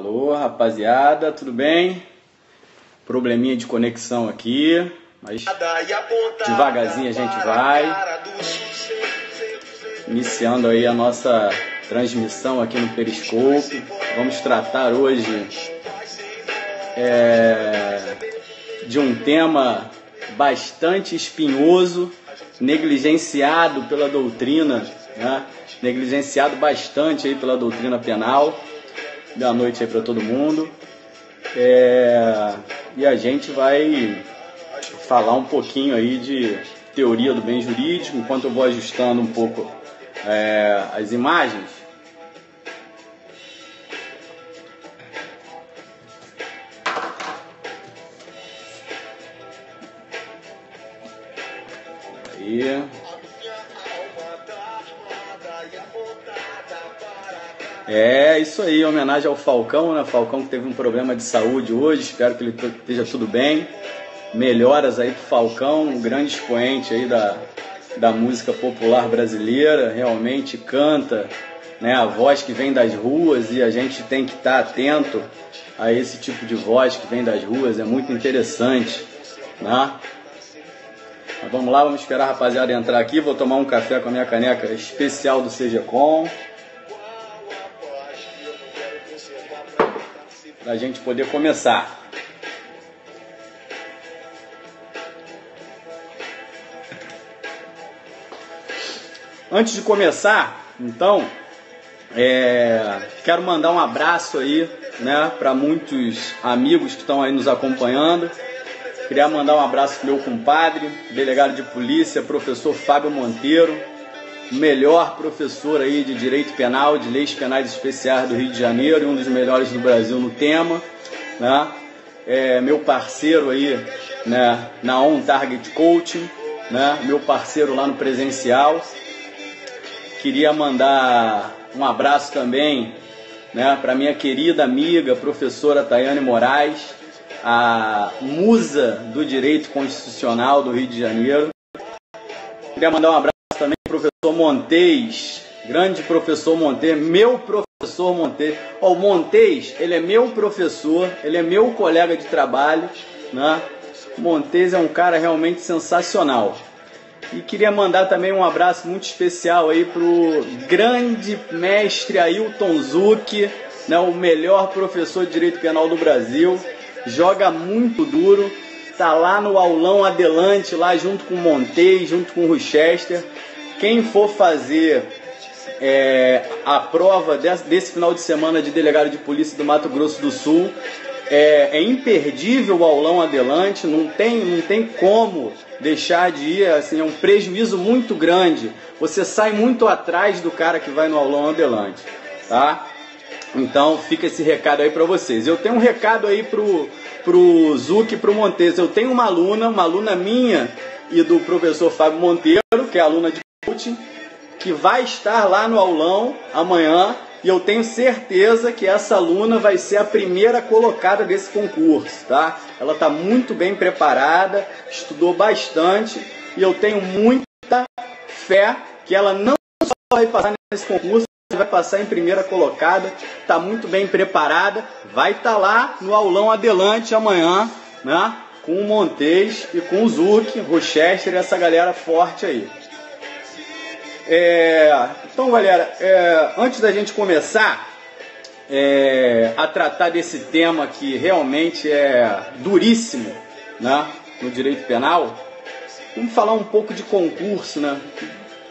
Alô, rapaziada, tudo bem? Probleminha de conexão aqui, mas devagarzinho a gente vai. Iniciando aí a nossa transmissão aqui no Periscope. Vamos tratar hoje de um tema bastante espinhoso, negligenciado pela doutrina, né? Negligenciado bastante aí pela doutrina penal. Boa noite aí para todo mundo. E a gente vai falar um pouquinho aí de teoria do bem jurídico, enquanto eu vou ajustando um pouco as imagens. Aí. Isso aí, em homenagem ao Falcão, né? Falcão que teve um problema de saúde hoje, espero que ele esteja tudo bem. Melhoras aí pro Falcão, um grande expoente aí da música popular brasileira, realmente canta, né? A voz que vem das ruas, e a gente tem que estar atento a esse tipo de voz que vem das ruas, é muito interessante, né? Mas vamos lá, vamos esperar a rapaziada entrar aqui, vou tomar um café com a minha caneca especial do CGCOM, para a gente poder começar. Antes de começar, então, quero mandar um abraço aí, né, para muitos amigos que estão aí nos acompanhando. Queria mandar um abraço pro meu compadre, delegado de polícia, professor Fábio Monteiro, o melhor professor aí de direito penal, de leis penais especiais do Rio de Janeiro, e um dos melhores do Brasil no tema, né? Meu parceiro aí, né, na On Target Coaching, né? Meu parceiro lá no presencial. Queria mandar um abraço também, né, para minha querida amiga, professora Tayane Moraes, a musa do direito constitucional do Rio de Janeiro. Queria mandar um abraço também para o professor Montes, grande professor Montes, meu professor Montes. O Montes, ele é meu professor, ele é meu colega de trabalho, né? Montes é um cara realmente sensacional. E queria mandar também um abraço muito especial aí pro grande mestre Ailton Zucchi, né, o melhor professor de direito penal do Brasil. Joga muito duro, tá lá no aulão Adelante, lá junto com o Montes, junto com o Rochester. Quem for fazer a prova desse final de semana de delegado de polícia do Mato Grosso do Sul, é imperdível o aulão Adelante, não tem como deixar de ir, assim, é um prejuízo muito grande. Você sai muito atrás do cara que vai no aulão Adelante, tá? Então fica esse recado aí para vocês. Eu tenho um recado aí pro Zucchi e pro Montes. Eu tenho uma aluna minha e do professor Fábio Monteiro, que é aluna de coaching, que vai estar lá no aulão amanhã, e eu tenho certeza que essa aluna vai ser a primeira colocada desse concurso, tá? Ela está muito bem preparada, estudou bastante, e eu tenho muita fé que ela não só vai passar nesse concurso, vai passar em primeira colocada, está muito bem preparada, vai estar lá no aulão Adelante amanhã, né, com o Montes e com o Zucchi, Rochester e essa galera forte aí. Então, galera, antes da gente começar a tratar desse tema que realmente é duríssimo, né, no direito penal, vamos falar um pouco de concurso, né?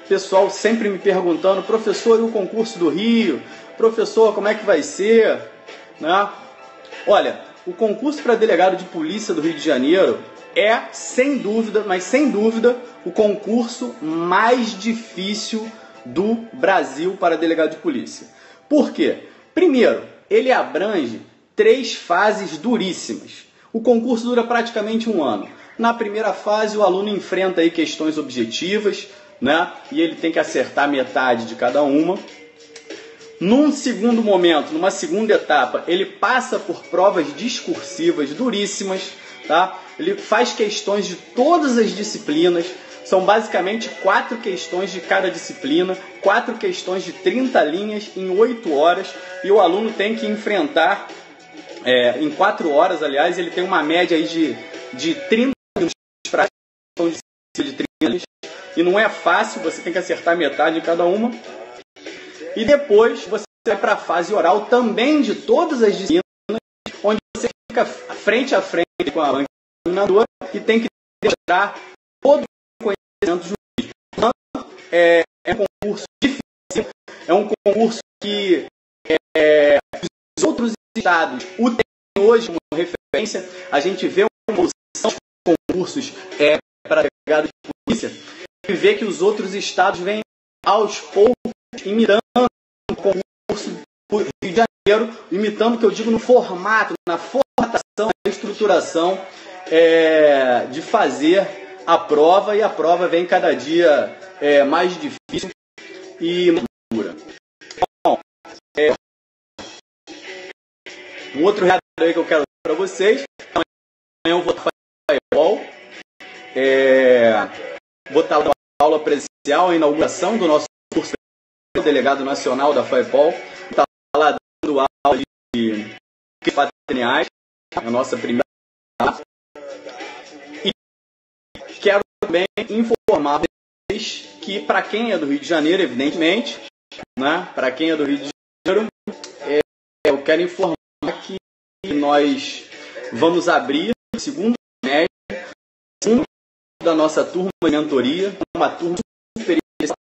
Pessoal sempre me perguntando, professor, e o concurso do Rio? Professor, como é que vai ser? Né? Olha, o concurso para delegado de polícia do Rio de Janeiro é, sem dúvida, mas sem dúvida, o concurso mais difícil do Brasil para delegado de polícia. Por quê? Primeiro, ele abrange 3 fases duríssimas. O concurso dura praticamente 1 ano. Na primeira fase, o aluno enfrenta aí questões objetivas, né? E ele tem que acertar metade de cada uma. Num segundo momento, numa segunda etapa, ele passa por provas discursivas duríssimas, tá? Ele faz questões de todas as disciplinas, são basicamente 4 questões de cada disciplina, 4 questões de 30 linhas em 8 horas, e o aluno tem que enfrentar em 4 horas, aliás, ele tem uma média aí de 30 minutos para de 30 minutos, e não é fácil, você tem que acertar metade de cada uma. E depois você vai para a fase oral também de todas as disciplinas, onde você fica frente a frente com a banca examinadora e tem que demonstrar todo o conhecimento jurídico. Então, é um concurso difícil, é um concurso que os outros estados o têm hoje como referência. A gente vê uma evolução de concursos para delegado de polícia e vê que os outros estados vêm aos poucos imitando o concurso do Rio de Janeiro, imitando o que eu digo no formato, na formatação, na estruturação de fazer a prova, e a prova vem cada dia mais difícil e mais dura. Bom, um outro recado aí que eu quero dar para vocês: amanhã eu vou estar FAEPOL, vou estar na aula presencial, a inauguração do nosso curso de delegado nacional da FAEPOL, está lá dando aula de patrimoniais, a nossa primeira aula. E quero também informar vocês que, para quem é do Rio de Janeiro, evidentemente, né, para quem é do Rio de Janeiro, eu quero informar que nós vamos abrir o segundo semestre da nossa turma de mentoria, uma turma super especial,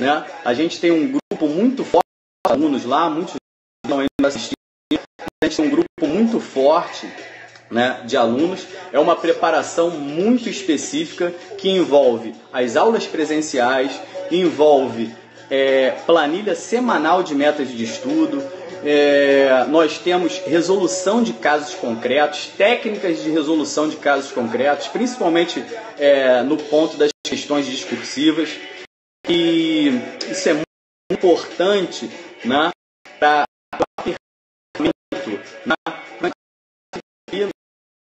né? A gente tem um grupo muito forte de alunos lá, muitos estão ainda assistindo. A gente tem um grupo muito forte, né, de alunos. É uma preparação muito específica que envolve as aulas presenciais, envolve planilha semanal de metas de estudo. Nós temos resolução de casos concretos, técnicas de resolução de casos concretos, principalmente no ponto das questões discursivas. E isso é muito importante, né, para o apertamento,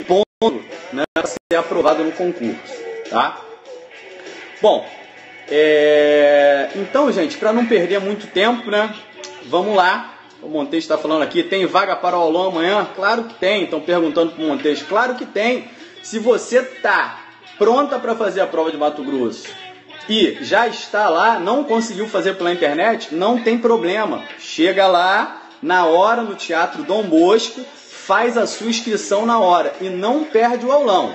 ponto, né, para ser aprovado no concurso, tá? Bom, então, gente, para não perder muito tempo, né, vamos lá. O Montes está falando aqui, tem vaga para o aulão amanhã? Claro que tem. Estão perguntando para o Montes. Claro que tem. Se você está pronta para fazer a prova de Mato Grosso e já está lá, não conseguiu fazer pela internet, não tem problema. Chega lá na hora no Teatro Dom Bosco, faz a sua inscrição na hora e não perde o aulão.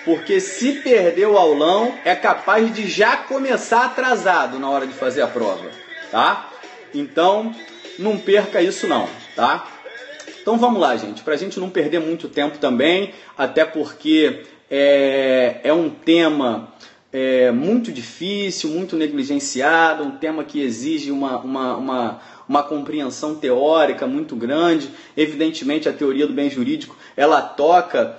Porque se perder o aulão, é capaz de já começar atrasado na hora de fazer a prova, tá? Então, não perca isso não, tá? Então vamos lá, gente, para a gente não perder muito tempo também, até porque é um tema muito difícil, muito negligenciado, um tema que exige uma compreensão teórica muito grande. Evidentemente, a teoria do bem jurídico, ela toca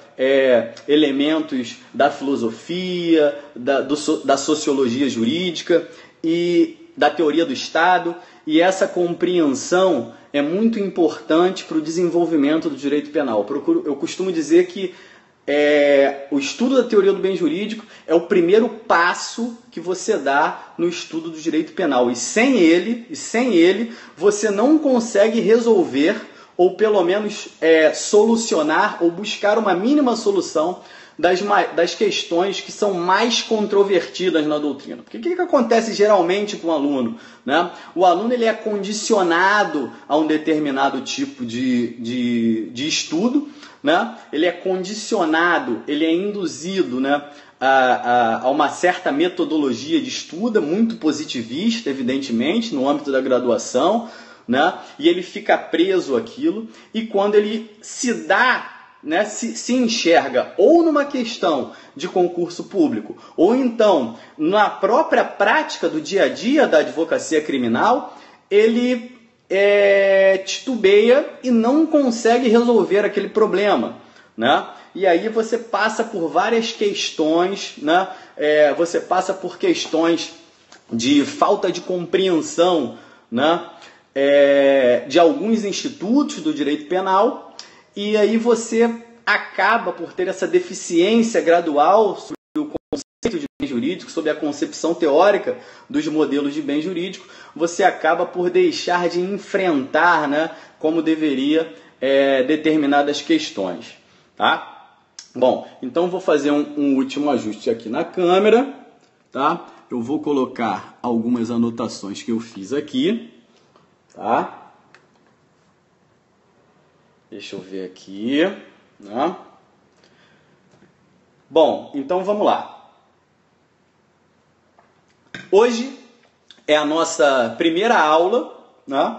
elementos da filosofia, da sociologia jurídica e da teoria do Estado, e essa compreensão é muito importante para o desenvolvimento do direito penal. Eu costumo dizer que o estudo da teoria do bem jurídico é o primeiro passo que você dá no estudo do direito penal, e sem ele você não consegue resolver, ou pelo menos solucionar, ou buscar uma mínima solução das questões que são mais controvertidas na doutrina. Porque o que acontece geralmente com o aluno, né? O aluno ele é condicionado a um determinado tipo de estudo, né? Ele é condicionado, ele é induzido, né, a uma certa metodologia de estudo, muito positivista, evidentemente, no âmbito da graduação, né? E ele fica preso àquilo, e quando ele se dá, né, se enxerga ou numa questão de concurso público, ou então na própria prática do dia a dia da advocacia criminal, ele titubeia e não consegue resolver aquele problema, né? E aí você passa por várias questões, né? Você passa por questões de falta de compreensão, né, de alguns institutos do direito penal. E aí você acaba por ter essa deficiência gradual sobre o conceito de bem jurídico, sob a concepção teórica dos modelos de bem jurídico, você acaba por deixar de enfrentar, né, como deveria determinadas questões. Tá? Bom, então vou fazer um último ajuste aqui na câmera. Tá? Eu vou colocar algumas anotações que eu fiz aqui. Tá? Deixa eu ver aqui. Né? Bom, então vamos lá. Hoje é a nossa primeira aula, né,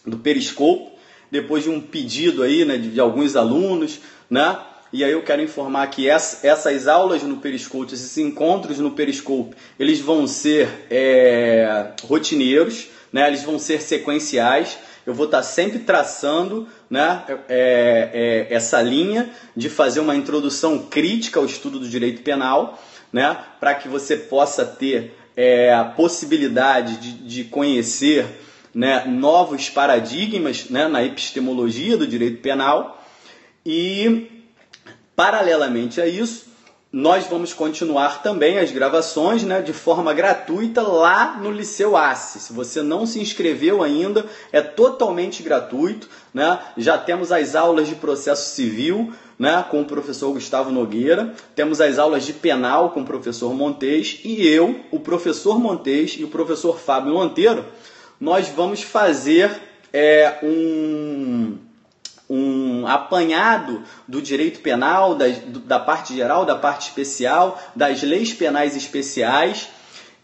do Periscope, depois de um pedido aí, né, de alguns alunos, né? E aí eu quero informar que essas aulas no Periscope, esses encontros no Periscope, eles vão ser rotineiros, né? Eles vão ser sequenciais. Eu vou estar sempre traçando, né, essa linha de fazer uma introdução crítica ao estudo do direito penal, né, para que você possa ter a possibilidade de conhecer, né, novos paradigmas, né, na epistemologia do direito penal. E, paralelamente a isso, nós vamos continuar também as gravações, né, de forma gratuita lá no Liceu Asse. Se você não se inscreveu ainda, é totalmente gratuito, né? Já temos as aulas de processo civil, né, com o professor Gustavo Nogueira, temos as aulas de penal com o professor Montes, e eu, o professor Montes e o professor Fábio Monteiro, nós vamos fazer um apanhado do direito penal, da parte geral, da parte especial, das leis penais especiais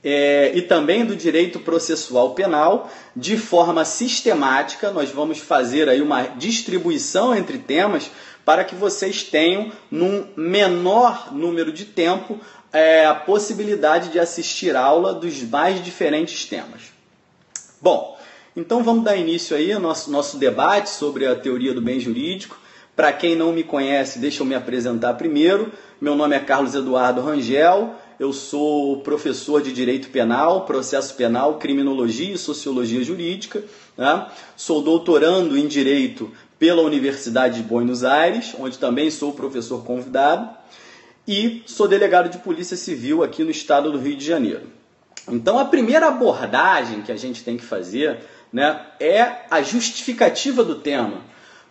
e também do direito processual penal, de forma sistemática. Nós vamos fazer aí uma distribuição entre temas para que vocês tenham, num menor número de tempo, a possibilidade de assistir aula dos mais diferentes temas. Bom, então vamos dar início aí ao nosso debate sobre a teoria do bem jurídico. Para quem não me conhece, deixa eu me apresentar primeiro. Meu nome é Carlos Eduardo Rangel, eu sou professor de Direito Penal, Processo Penal, Criminologia e Sociologia Jurídica, né? Sou doutorando em Direito pela Universidade de Buenos Aires, onde também sou professor convidado, e sou delegado de Polícia Civil aqui no estado do Rio de Janeiro. Então, a primeira abordagem que a gente tem que fazer, né, é a justificativa do tema.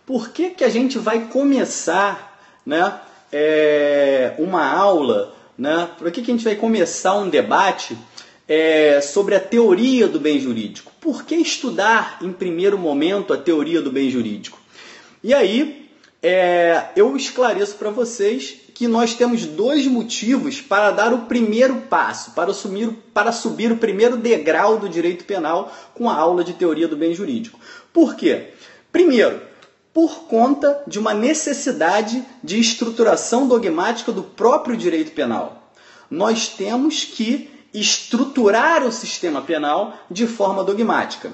Por que a gente vai começar, né, uma aula, né, por que a gente vai começar um debate sobre a teoria do bem jurídico? Por que estudar, em primeiro momento, a teoria do bem jurídico? E aí, eu esclareço para vocês que nós temos dois motivos para dar o primeiro passo, para subir o primeiro degrau do direito penal com a aula de teoria do bem jurídico. Por quê? Primeiro, por conta de uma necessidade de estruturação dogmática do próprio direito penal. Nós temos que estruturar o sistema penal de forma dogmática.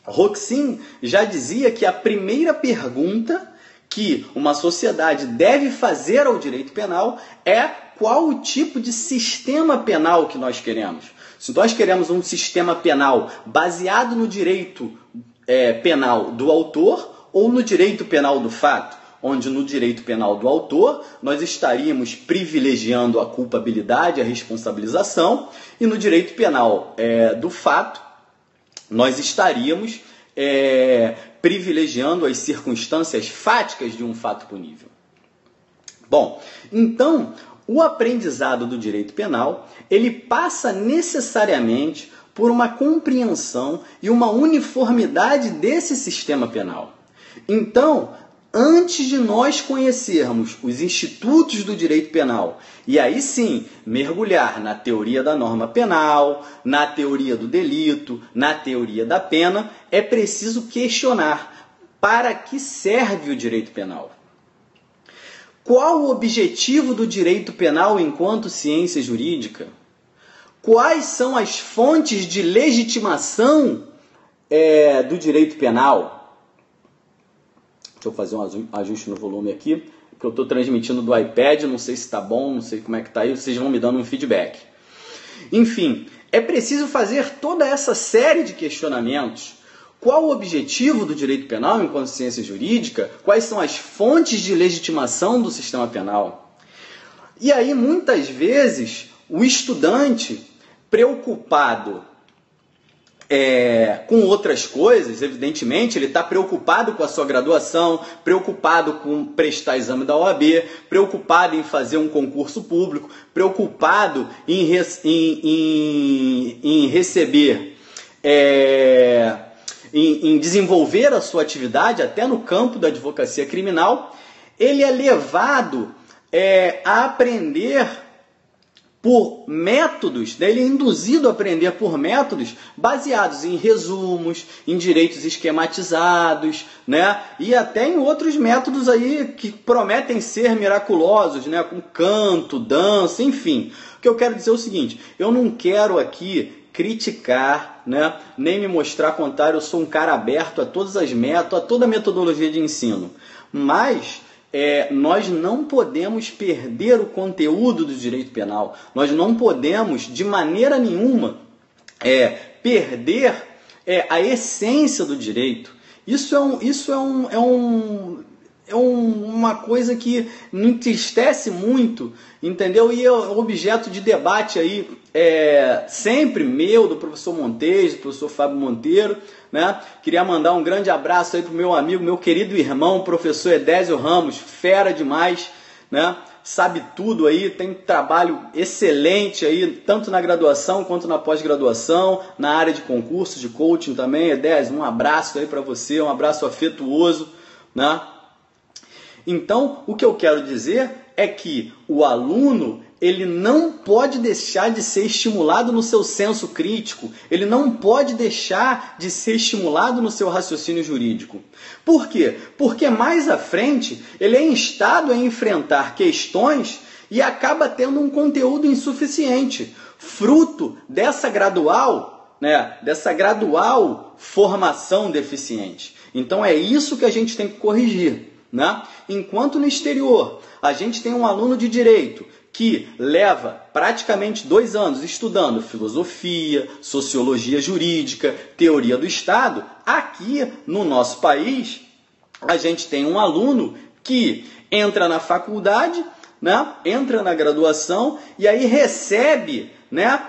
Roxin já dizia que a primeira pergunta que uma sociedade deve fazer ao direito penal é qual o tipo de sistema penal que nós queremos. Se nós queremos um sistema penal baseado no direito penal do autor ou no direito penal do fato, onde no direito penal do autor nós estaríamos privilegiando a culpabilidade, a responsabilização, e no direito penal do fato nós estaríamos privilegiando as circunstâncias fáticas de um fato punível. Bom, então, o aprendizado do direito penal, ele passa necessariamente por uma compreensão e uma uniformidade desse sistema penal. Então, antes de nós conhecermos os institutos do direito penal, e aí sim mergulhar na teoria da norma penal, na teoria do delito, na teoria da pena, é preciso questionar: para que serve o direito penal? Qual o objetivo do direito penal enquanto ciência jurídica? Quais são as fontes de legitimação do direito penal? Deixa eu fazer um ajuste no volume aqui, porque eu estou transmitindo do iPad, não sei se está bom, não sei como é que está aí, vocês vão me dando um feedback. Enfim, é preciso fazer toda essa série de questionamentos. Qual o objetivo do direito penal enquanto ciência jurídica? Quais são as fontes de legitimação do sistema penal? E aí, muitas vezes, o estudante preocupado com outras coisas, evidentemente, ele está preocupado com a sua graduação, preocupado com prestar exame da OAB, preocupado em fazer um concurso público, preocupado em receber, em desenvolver a sua atividade, até no campo da advocacia criminal. Ele é levado a aprender por métodos, ele é induzido a aprender por métodos baseados em resumos, em direitos esquematizados, né? E até em outros métodos aí que prometem ser miraculosos, né? Com canto, dança, enfim. O que eu quero dizer é o seguinte, eu não quero aqui criticar, né? Nem me mostrar contrário, eu sou um cara aberto a todas as métodos, a toda a metodologia de ensino, mas nós não podemos perder o conteúdo do direito penal. Nós não podemos, de maneira nenhuma, perder a essência do direito. Isso é uma coisa que me entristece muito, entendeu? E é objeto de debate aí, sempre meu, do professor Montes, do professor Fábio Monteiro, né? Queria mandar um grande abraço aí pro meu amigo, meu querido irmão, professor Edésio Ramos, fera demais, né? Sabe tudo aí, tem um trabalho excelente aí, tanto na graduação quanto na pós-graduação, na área de concursos, de coaching também. Edésio, um abraço aí para você, um abraço afetuoso, né? Então, o que eu quero dizer é que o aluno, ele não pode deixar de ser estimulado no seu senso crítico, ele não pode deixar de ser estimulado no seu raciocínio jurídico. Por quê? Porque mais à frente ele é instado a enfrentar questões e acaba tendo um conteúdo insuficiente, fruto dessa gradual, né, dessa gradual formação deficiente. Então é isso que a gente tem que corrigir, né? Enquanto no exterior a gente tem um aluno de direito que leva praticamente 2 anos estudando filosofia, sociologia jurídica, teoria do Estado, aqui no nosso país a gente tem um aluno que entra na faculdade, né, entra na graduação e aí recebe, né,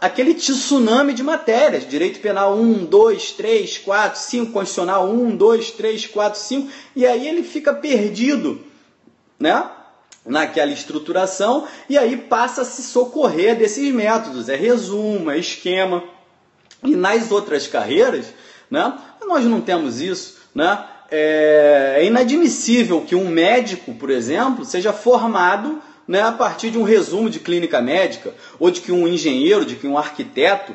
aquele tsunami de matérias, direito penal 1, 2, 3, 4, 5, constitucional 1, 2, 3, 4, 5, e aí ele fica perdido, né, naquela estruturação, e aí passa a se socorrer desses métodos, resumo, esquema. E nas outras carreiras, né, nós não temos isso, né? É inadmissível que um médico, por exemplo, seja formado, né, a partir de um resumo de clínica médica, ou de que um engenheiro, de que um arquiteto,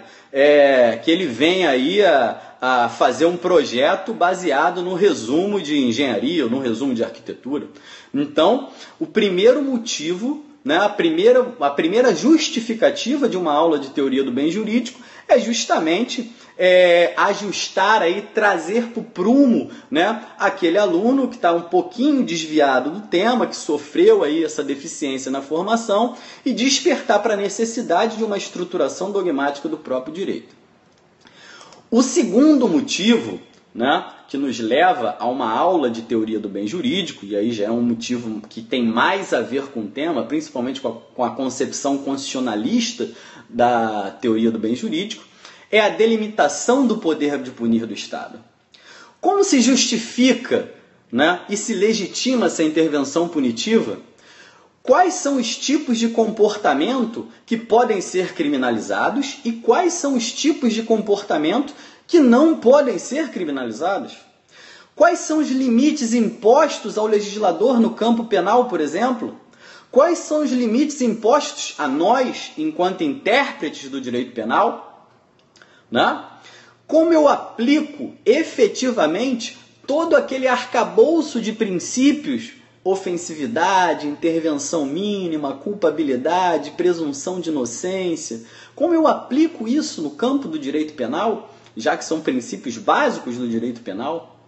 que ele venha aí a fazer um projeto baseado no resumo de engenharia ou no resumo de arquitetura. Então, o primeiro motivo, né, a primeira justificativa de uma aula de teoria do bem jurídico é justamente ajustar aí, trazer para o prumo, né, aquele aluno que está um pouquinho desviado do tema, que sofreu aí essa deficiência na formação, e despertar para a necessidade de uma estruturação dogmática do próprio direito. O segundo motivo, né, que nos leva a uma aula de teoria do bem jurídico, e aí já é um motivo que tem mais a ver com o tema, principalmente com a concepção constitucionalista da teoria do bem jurídico, é a delimitação do poder de punir do Estado. Como se justifica, né, e se legitima essa intervenção punitiva? Quais são os tipos de comportamento que podem ser criminalizados e quais são os tipos de comportamento que não podem ser criminalizados? Quais são os limites impostos ao legislador no campo penal, por exemplo? Quais são os limites impostos a nós, enquanto intérpretes do direito penal? Né? Como eu aplico efetivamente todo aquele arcabouço de princípios, ofensividade, intervenção mínima, culpabilidade, presunção de inocência, como eu aplico isso no campo do direito penal, já que são princípios básicos do direito penal?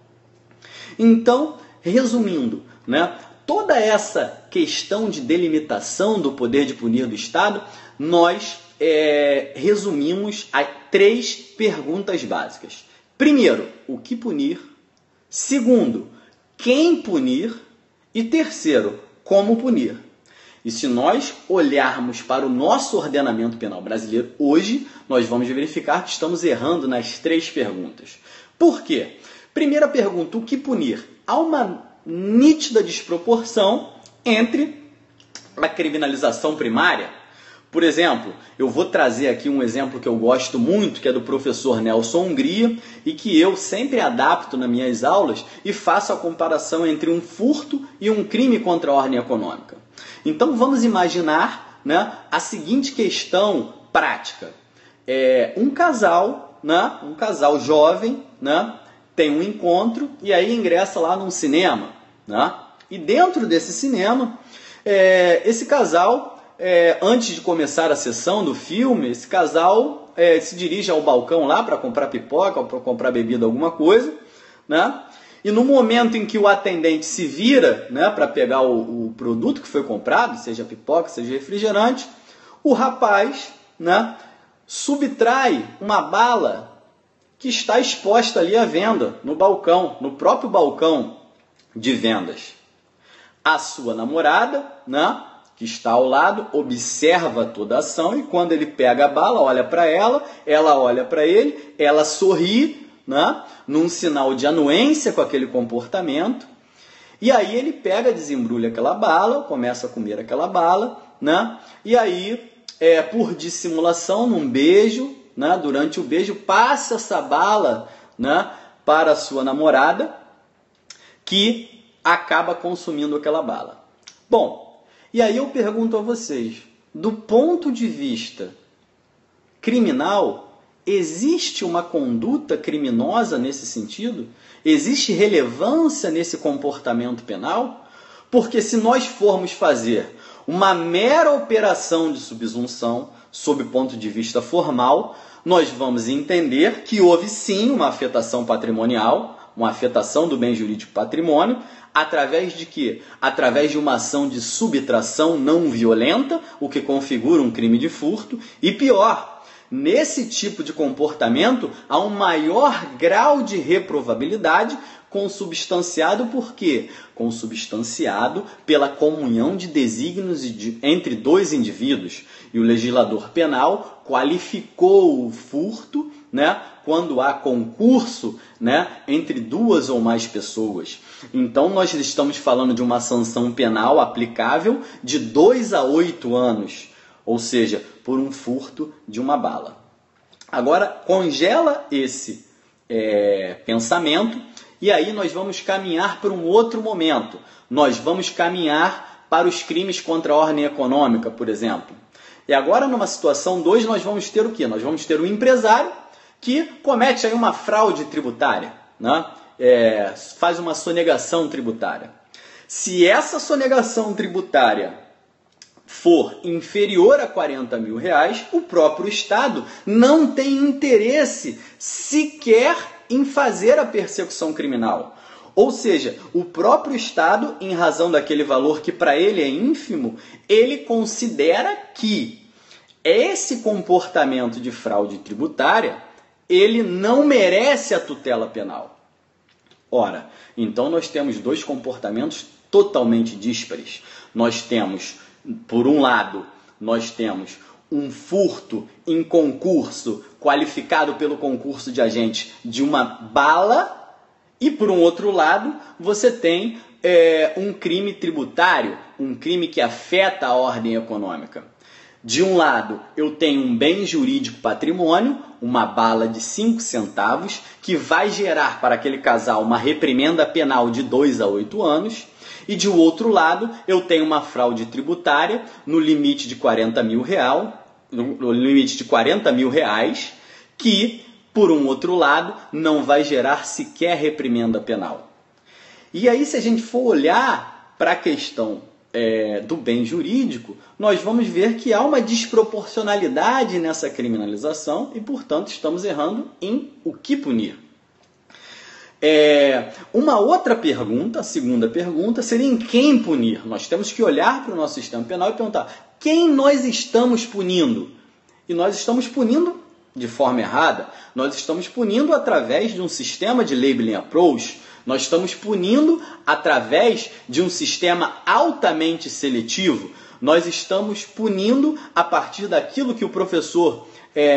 Então, resumindo, né, toda essa questão de delimitação do poder de punir do Estado, nós resumimos a 3 perguntas básicas. Primeiro, o que punir? Segundo, quem punir? E terceiro, como punir? E se nós olharmos para o nosso ordenamento penal brasileiro hoje, nós vamos verificar que estamos errando nas 3 perguntas. Por quê? Primeira pergunta, o que punir? Há uma nítida desproporção entre a criminalização primária. Por exemplo, eu vou trazer aqui um exemplo que eu gosto muito, que é do professor Nelson Hungria, e que eu sempre adapto nas minhas aulas e faço a comparação entre um furto e um crime contra a ordem econômica. Então vamos imaginar, né, a seguinte questão prática. Um casal jovem, né, tem um encontro e aí ingressa lá num cinema. Né, e dentro desse cinema, esse casal... antes de começar a sessão do filme, esse casal se dirige ao balcão lá para comprar pipoca ou para comprar bebida, alguma coisa, né? E no momento em que o atendente se vira, né, para pegar o produto que foi comprado, seja pipoca, seja refrigerante, o rapaz, né, subtrai uma bala que está exposta ali à venda, no balcão, no próprio balcão de vendas. A sua namorada, né, que está ao lado, observa toda a ação e quando ele pega a bala, olha para ela olha para ele, ela sorri, né, num sinal de anuência com aquele comportamento, e aí ele pega, desembrulha aquela bala, começa a comer aquela bala, né, e aí, por dissimulação, num beijo, né, durante o beijo, passa essa bala, né, para a sua namorada, que acaba consumindo aquela bala. Bom, e aí eu pergunto a vocês, do ponto de vista criminal, existe uma conduta criminosa nesse sentido? Existe relevância nesse comportamento penal? Porque se nós formos fazer uma mera operação de subsunção, sob o ponto de vista formal, nós vamos entender que houve sim uma afetação patrimonial, uma afetação do bem jurídico patrimônio, através de quê? Através de uma ação de subtração não violenta, o que configura um crime de furto, e pior, nesse tipo de comportamento há um maior grau de reprovabilidade consubstanciado por quê? Consubstanciado pela comunhão de desígnios entre dois indivíduos. E o legislador penal qualificou o furto, né, quando há concurso, né, entre 2 ou mais pessoas. Então nós estamos falando de uma sanção penal aplicável de 2 a 8 anos. Ou seja, por um furto de uma bala. Agora, congela esse pensamento e aí nós vamos caminhar para um outro momento. Nós vamos caminhar para os crimes contra a ordem econômica, por exemplo. E agora, numa situação 2, nós vamos ter o quê? Nós vamos ter um empresário que comete aí uma fraude tributária, né? Faz uma sonegação tributária. Se essa sonegação tributária for inferior a 40 mil reais, o próprio Estado não tem interesse sequer em fazer a persecução criminal. Ou seja, o próprio Estado, em razão daquele valor que para ele é ínfimo, ele considera que esse comportamento de fraude tributária, ele não merece a tutela penal. Ora, então nós temos 2 comportamentos totalmente díspares. Nós temos, por um lado, nós temos um furto em concurso, qualificado pelo concurso de agentes, de uma bala, e por um outro lado, você tem um crime tributário, um crime que afeta a ordem econômica. De um lado, eu tenho um bem jurídico patrimônio, uma bala de 5 centavos, que vai gerar para aquele casal uma reprimenda penal de 2 a 8 anos, e de outro lado, eu tenho uma fraude tributária no limite de 40 mil reais, que, por um outro lado, não vai gerar sequer reprimenda penal. E aí, se a gente for olhar para a questão do bem jurídico, nós vamos ver que há uma desproporcionalidade nessa criminalização e, portanto, estamos errando em o que punir. Uma outra pergunta, a segunda pergunta, seria em quem punir. Nós temos que olhar para o nosso sistema penal e perguntar quem nós estamos punindo. E nós estamos punindo de forma errada. Nós estamos punindo através de um sistema de labeling approach. Nós estamos punindo através de um sistema altamente seletivo. Nós estamos punindo a partir daquilo que o professor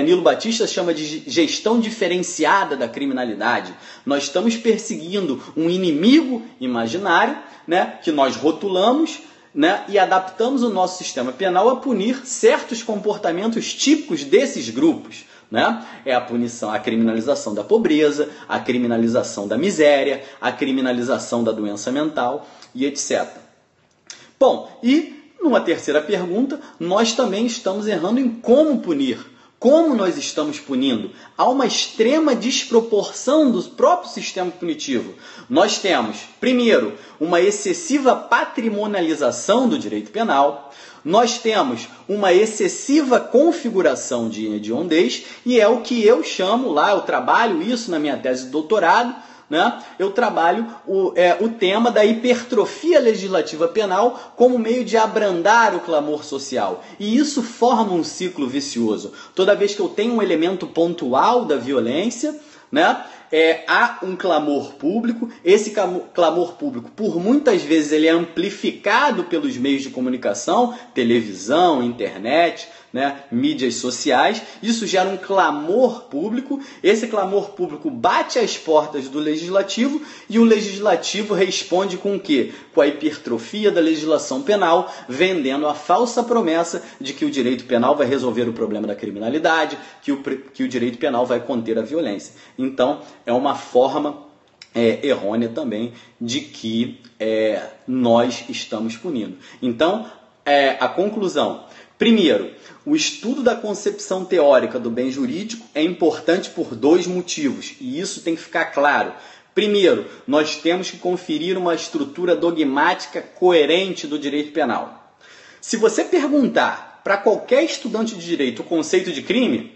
Nilo Batista chama de gestão diferenciada da criminalidade. Nós estamos perseguindo um inimigo imaginário, né, que nós rotulamos, né, e adaptamos o nosso sistema penal a punir certos comportamentos típicos desses grupos. Né? É a punição, a criminalização da pobreza, a criminalização da miséria, a criminalização da doença mental e etc. Bom, e numa terceira pergunta, nós também estamos errando em como punir. Como nós estamos punindo? Há uma extrema desproporção do próprio sistema punitivo. Nós temos, primeiro, uma excessiva patrimonialização do direito penal. Nós temos uma excessiva configuração de hediondez, e é o que eu chamo lá, eu trabalho isso na minha tese de doutorado, né? Eu trabalho o tema da hipertrofia legislativa penal como meio de abrandar o clamor social. E isso forma um ciclo vicioso. Toda vez que eu tenho um elemento pontual da violência, né, há um clamor público. Esse clamor público, por muitas vezes, ele é amplificado pelos meios de comunicação, televisão, internet, né, mídias sociais. Isso gera um clamor público. Esse clamor público bate às portas do legislativo, e o legislativo responde com o quê? Com a hipertrofia da legislação penal, vendendo a falsa promessa de que o direito penal vai resolver o problema da criminalidade, que o direito penal vai conter a violência. Então, é uma forma errônea também de que nós estamos punindo. Então, a conclusão. Primeiro, o estudo da concepção teórica do bem jurídico é importante por dois motivos, e isso tem que ficar claro. Primeiro, nós temos que conferir uma estrutura dogmática coerente do direito penal. Se você perguntar para qualquer estudante de direito o conceito de crime,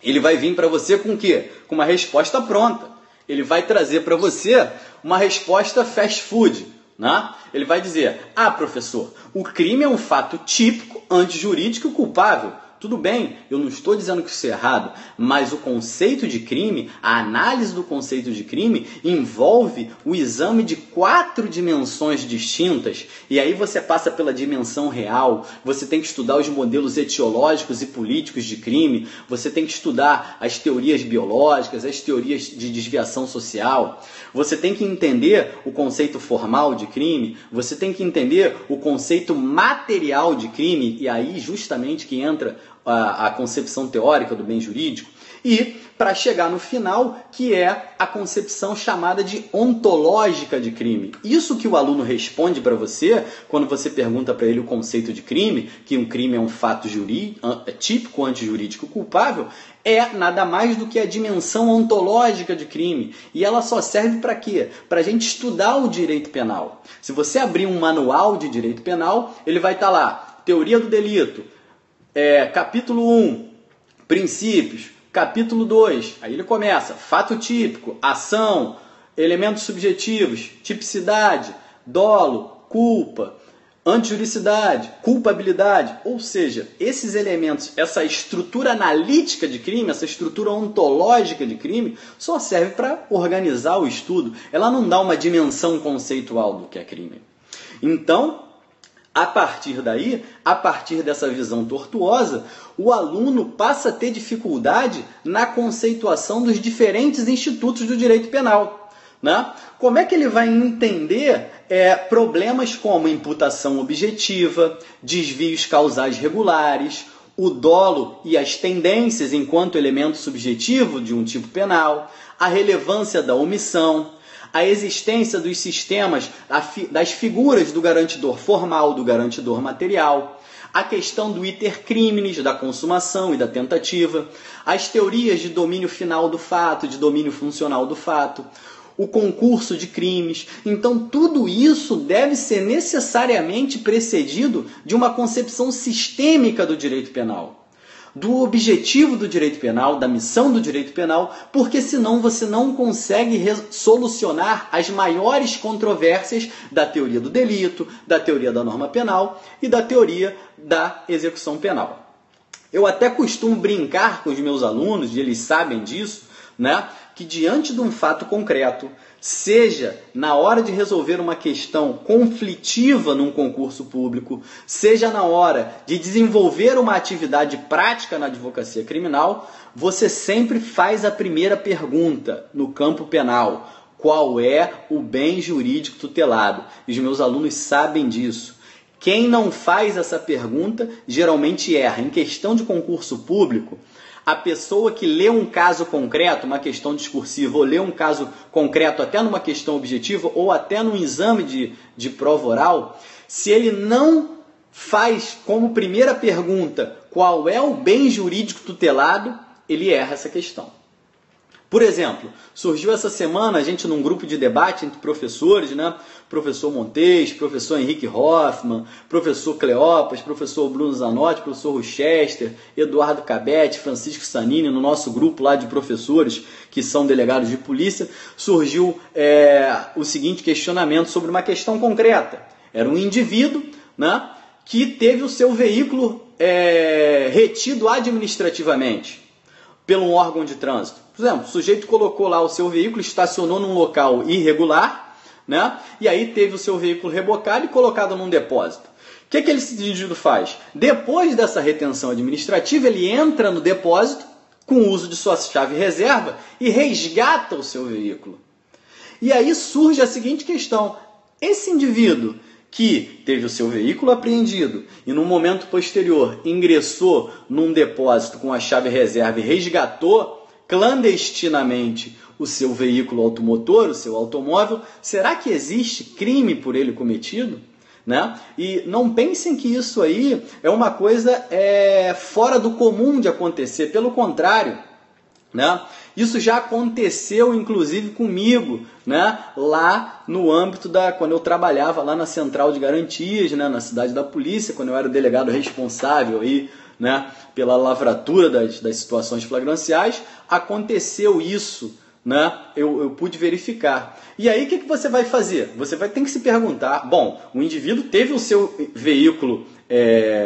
ele vai vir para você com o quê? Com uma resposta pronta. Ele vai trazer para você uma resposta fast food, né? Ele vai dizer: ah, professor, o crime é um fato típico, antijurídico e culpável. Tudo bem, eu não estou dizendo que isso é errado, mas o conceito de crime, a análise do conceito de crime, envolve o exame de 4 dimensões distintas, e aí você passa pela dimensão real, você tem que estudar os modelos etiológicos e políticos de crime, você tem que estudar as teorias biológicas, as teorias de desviação social, você tem que entender o conceito formal de crime, você tem que entender o conceito material de crime, e aí justamente que entra a concepção teórica do bem jurídico, e para chegar no final, que é a concepção chamada de ontológica de crime. Isso que o aluno responde para você, quando você pergunta para ele o conceito de crime, que um crime é um fato típico, antijurídico, culpável, é nada mais do que a dimensão ontológica de crime. E ela só serve para quê? Para a gente estudar o direito penal. Se você abrir um manual de direito penal, ele vai estar lá, teoria do delito, capítulo 1, princípios, capítulo 2, aí ele começa, fato típico, ação, elementos subjetivos, tipicidade, dolo, culpa, antijuricidade, culpabilidade, ou seja, esses elementos, essa estrutura analítica de crime, essa estrutura ontológica de crime, só serve para organizar o estudo, ela não dá uma dimensão conceitual do que é crime. Então, a partir daí, a partir dessa visão tortuosa, o aluno passa a ter dificuldade na conceituação dos diferentes institutos do direito penal, né? Como é que ele vai entender problemas como imputação objetiva, desvios causais regulares, o dolo e as tendências enquanto elemento subjetivo de um tipo penal, a relevância da omissão, a existência dos sistemas, das figuras do garantidor formal, do garantidor material, a questão do iter criminis, da consumação e da tentativa, as teorias de domínio final do fato, de domínio funcional do fato, o concurso de crimes. Então, tudo isso deve ser necessariamente precedido de uma concepção sistêmica do direito penal, do objetivo do direito penal, da missão do direito penal, porque senão você não consegue solucionar as maiores controvérsias da teoria do delito, da teoria da norma penal e da teoria da execução penal. Eu até costumo brincar com os meus alunos, e eles sabem disso, né, que diante de um fato concreto, seja na hora de resolver uma questão conflitiva num concurso público, seja na hora de desenvolver uma atividade prática na advocacia criminal, você sempre faz a primeira pergunta no campo penal: qual é o bem jurídico tutelado? E os meus alunos sabem disso. Quem não faz essa pergunta geralmente erra. Em questão de concurso público, a pessoa que lê um caso concreto, uma questão discursiva, ou lê um caso concreto até numa questão objetiva, ou até num exame de prova oral, se ele não faz como primeira pergunta qual é o bem jurídico tutelado, ele erra essa questão. Por exemplo, surgiu essa semana a gente num grupo de debate entre professores, né? Professor Montes, professor Henrique Hoffman, professor Cleopas, professor Bruno Zanotti, professor Rochester, Eduardo Cabete, Francisco Sanini, no nosso grupo lá de professores que são delegados de polícia, surgiu o seguinte questionamento sobre uma questão concreta. Era um indivíduo, né, que teve o seu veículo retido administrativamente pelo um órgão de trânsito. Por exemplo, o sujeito colocou lá o seu veículo, estacionou num local irregular, né? E aí teve o seu veículo rebocado e colocado num depósito. O que esse indivíduo faz? Depois dessa retenção administrativa, ele entra no depósito com o uso de sua chave reserva e resgata o seu veículo. E aí surge a seguinte questão: esse indivíduo que teve o seu veículo apreendido e no momento posterior ingressou num depósito com a chave reserva e resgatou clandestinamente o seu veículo automotor, o seu automóvel, será que existe crime por ele cometido? Né? E não pensem que isso aí é uma coisa fora do comum de acontecer, pelo contrário, né? Isso já aconteceu inclusive comigo, né? Lá no âmbito quando eu trabalhava lá na Central de Garantias, né? Na cidade da polícia, quando eu era o delegado responsável aí, né, pela lavratura das situações flagranciais, aconteceu isso, né? Eu pude verificar. E aí o que você vai fazer? Você vai ter que se perguntar: bom, o indivíduo teve o seu veículo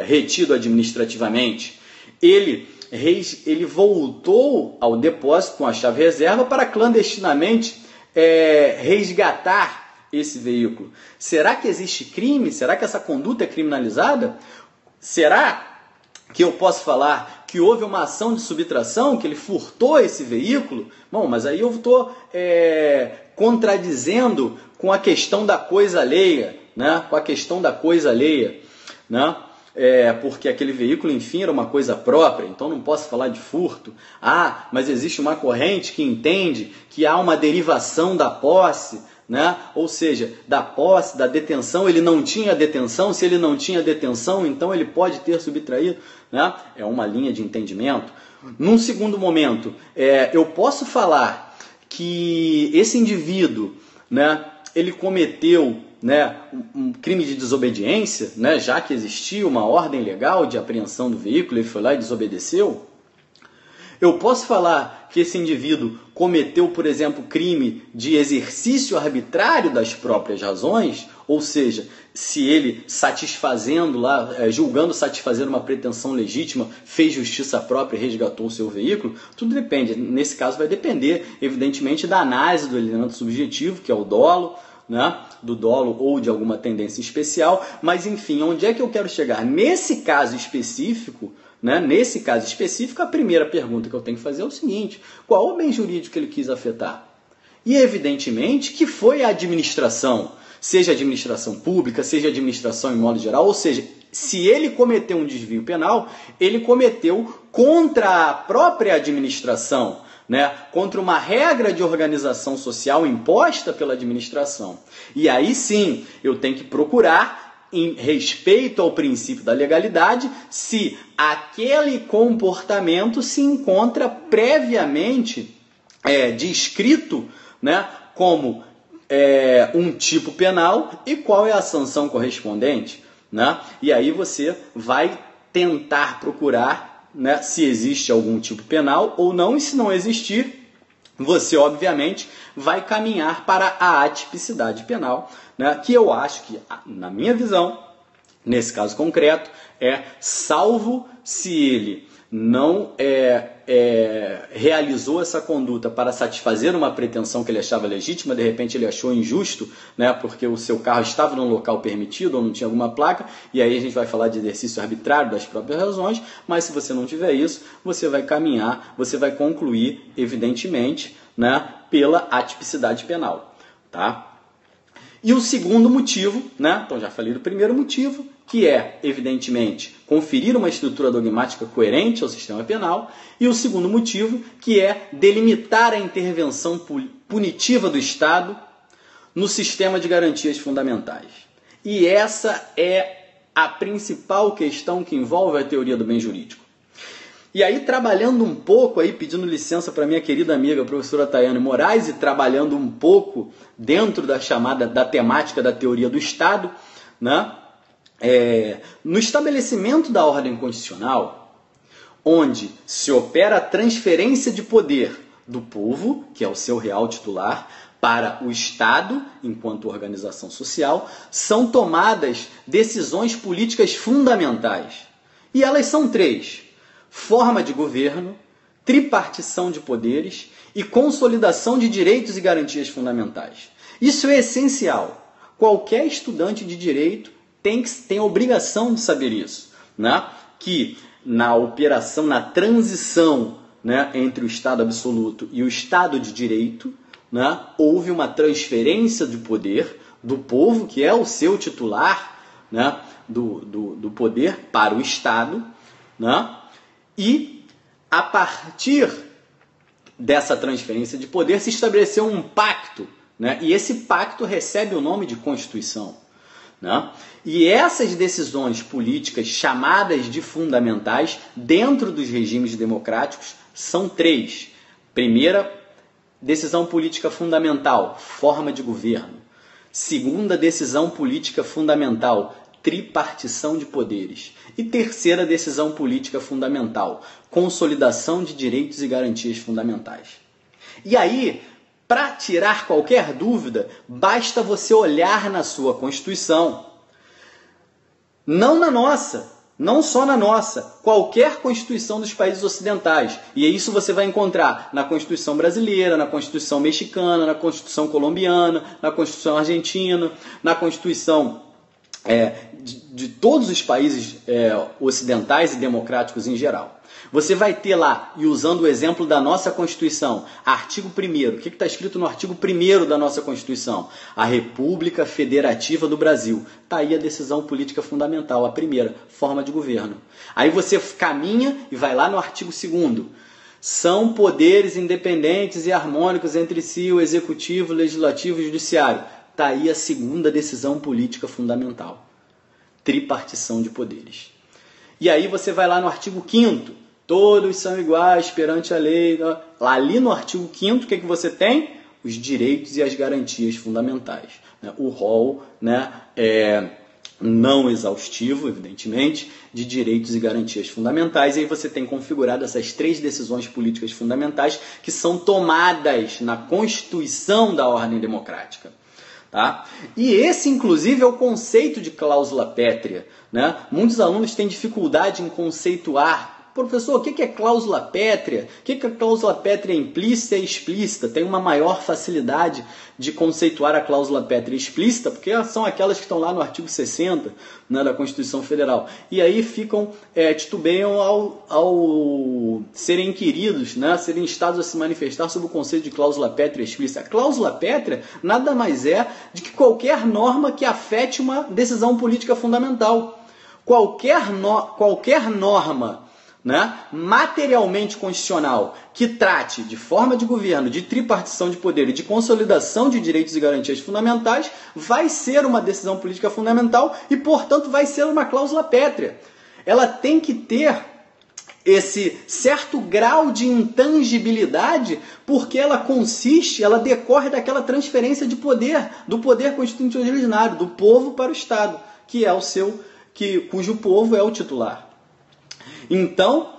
retido administrativamente, ele voltou ao depósito com a chave reserva para clandestinamente resgatar esse veículo. Será que existe crime? Será que essa conduta é criminalizada? Será que eu posso falar que houve uma ação de subtração, que ele furtou esse veículo? Bom, mas aí eu estou contradizendo com a questão da coisa alheia, né? Com a questão da coisa alheia, né? Porque aquele veículo, enfim, era uma coisa própria, então não posso falar de furto. Ah, mas existe uma corrente que entende que há uma derivação da posse, né? Ou seja, da posse, da detenção, ele não tinha detenção, se ele não tinha detenção, então ele pode ter subtraído, né? É uma linha de entendimento. Num segundo momento, eu posso falar que esse indivíduo, né, ele cometeu, né, um crime de desobediência, né, já que existia uma ordem legal de apreensão do veículo, ele foi lá e desobedeceu. Eu posso falar que esse indivíduo cometeu, por exemplo, crime de exercício arbitrário das próprias razões, ou seja, se ele satisfazendo lá, julgando satisfazer uma pretensão legítima, fez justiça própria e resgatou o seu veículo. Tudo depende. Nesse caso vai depender, evidentemente, da análise do elemento subjetivo, que é o dolo, né, do dolo ou de alguma tendência especial, mas enfim, onde é que eu quero chegar? Nesse caso específico, né, a primeira pergunta que eu tenho que fazer é o seguinte: qual o bem jurídico que ele quis afetar? E evidentemente que foi a administração, seja a administração pública, seja a administração em modo geral, ou seja, se ele cometeu um desvio penal, ele cometeu contra a própria administração, né, contra uma regra de organização social imposta pela administração. E aí sim, eu tenho que procurar, em respeito ao princípio da legalidade, se aquele comportamento se encontra previamente descrito, né, como um tipo penal e qual é a sanção correspondente, né? E aí você vai tentar procurar, né, se existe algum tipo penal ou não, e se não existir, você obviamente vai caminhar para a atipicidade penal, né, que eu acho que, na minha visão, nesse caso concreto, é salvo se ele não realizou essa conduta para satisfazer uma pretensão que ele achava legítima, de repente ele achou injusto, né, porque o seu carro estava num local permitido ou não tinha alguma placa, e aí a gente vai falar de exercício arbitrário das próprias razões, mas se você não tiver isso, você vai caminhar, você vai concluir, evidentemente, né, pela atipicidade penal, tá? E o segundo motivo, né, então já falei do primeiro motivo, que é, evidentemente, conferir uma estrutura dogmática coerente ao sistema penal, e o segundo motivo, que é delimitar a intervenção punitiva do Estado no sistema de garantias fundamentais. E essa é a principal questão que envolve a teoria do bem jurídico. E aí, trabalhando um pouco, aí, pedindo licença para minha querida amiga, a professora Tayane Moraes, e trabalhando um pouco dentro da temática da teoria do Estado, né? No estabelecimento da ordem constitucional, onde se opera a transferência de poder do povo, que é o seu real titular, para o Estado, enquanto organização social, são tomadas decisões políticas fundamentais. E elas são 3. Forma de governo, tripartição de poderes e consolidação de direitos e garantias fundamentais. Isso é essencial. Qualquer estudante de direito tem a obrigação de saber isso, né? Que na operação, na transição, né, entre o Estado absoluto e o Estado de direito, né, houve uma transferência de poder do povo, que é o seu titular, né, do poder para o Estado, né? E a partir dessa transferência de poder se estabeleceu um pacto, né? E esse pacto recebe o nome de Constituição, né? E essas decisões políticas chamadas de fundamentais dentro dos regimes democráticos são 3. Primeira, decisão política fundamental, forma de governo. Segunda, decisão política fundamental, tripartição de poderes. E terceira decisão política fundamental, consolidação de direitos e garantias fundamentais. E aí, para tirar qualquer dúvida, basta você olhar na sua Constituição. Não na nossa, não só na nossa, qualquer Constituição dos países ocidentais. E isso você vai encontrar na Constituição brasileira, na Constituição mexicana, na Constituição colombiana, na Constituição argentina, na Constituição de todos os países ocidentais e democráticos em geral. Você vai ter lá, e usando o exemplo da nossa Constituição, artigo 1º. O que está escrito no artigo 1º da nossa Constituição? A República Federativa do Brasil. Está aí a decisão política fundamental, a primeira, forma de governo. Aí você caminha e vai lá no artigo 2º. São poderes independentes e harmônicos entre si, o Executivo, o Legislativo e o Judiciário. Está aí a segunda decisão política fundamental. Tripartição de poderes. E aí você vai lá no artigo 5º. Todos são iguais perante a lei. Lá ali no artigo 5º, o que você tem? Os direitos e as garantias fundamentais. O rol, né, não exaustivo, evidentemente, de direitos e garantias fundamentais. E aí você tem configurado essas 3 decisões políticas fundamentais que são tomadas na Constituição da ordem democrática. Tá? E esse, inclusive, é o conceito de cláusula pétrea, né? Muitos alunos têm dificuldade em conceituar. Professor, o que é cláusula pétrea? O que a cláusula pétrea implícita e explícita? Tem uma maior facilidade de conceituar a cláusula pétrea explícita, porque são aquelas que estão lá no artigo 60, né, da Constituição Federal. E aí titubeiam ao serem inquiridos, né, serem instados a se manifestar sobre o conceito de cláusula pétrea explícita. A cláusula pétrea nada mais é de que qualquer norma que afete uma decisão política fundamental. Qualquer norma, né, materialmente constitucional que trate de forma de governo, de tripartição de poder e de consolidação de direitos e garantias fundamentais vai ser uma decisão política fundamental e, portanto, vai ser uma cláusula pétrea. Ela tem que ter esse certo grau de intangibilidade porque ela decorre daquela transferência de poder, do poder constituinte originário, do povo para o Estado, que é cujo povo é o titular. Então,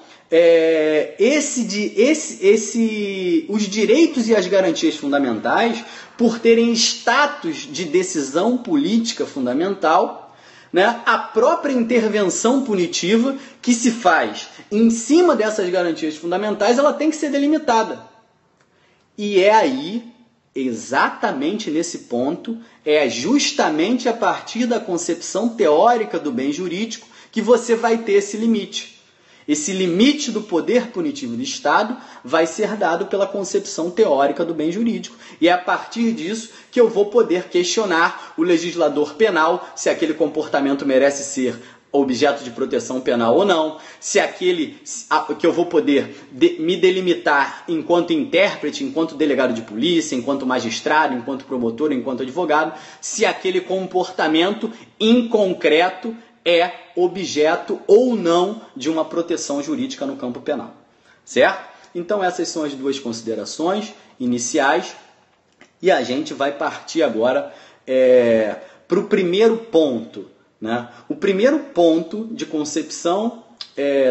os direitos e as garantias fundamentais, por terem status de decisão política fundamental, né, a própria intervenção punitiva que se faz em cima dessas garantias fundamentais, ela tem que ser delimitada. E é aí, exatamente nesse ponto, é justamente a partir da concepção teórica do bem jurídico que você vai ter esse limite. Esse limite do poder punitivo do Estado vai ser dado pela concepção teórica do bem jurídico. E é a partir disso que eu vou poder questionar o legislador penal se aquele comportamento merece ser objeto de proteção penal ou não, se aquele que eu vou poder me delimitar enquanto intérprete, enquanto delegado de polícia, enquanto magistrado, enquanto promotor, enquanto advogado, se aquele comportamento em concreto é objeto ou não de uma proteção jurídica no campo penal, certo? Então essas são as duas considerações iniciais e a gente vai partir agora para o primeiro ponto, né? O primeiro ponto de concepção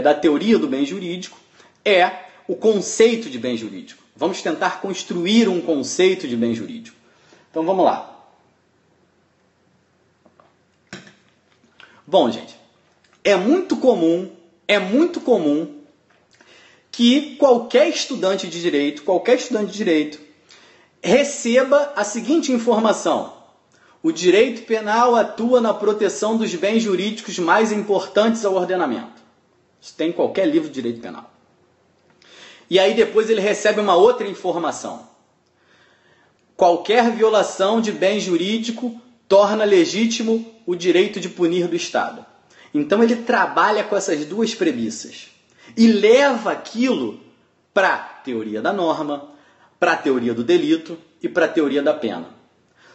da teoria do bem jurídico é o conceito de bem jurídico. Vamos tentar construir um conceito de bem jurídico. Então vamos lá. Bom, gente, é muito comum que qualquer estudante de direito receba a seguinte informação: o direito penal atua na proteção dos bens jurídicos mais importantes ao ordenamento. Isso tem em qualquer livro de direito penal. E aí depois ele recebe uma outra informação: qualquer violação de bem jurídico torna legítimo o direito de punir do Estado. Então ele trabalha com essas duas premissas e leva aquilo para a teoria da norma, para a teoria do delito e para a teoria da pena.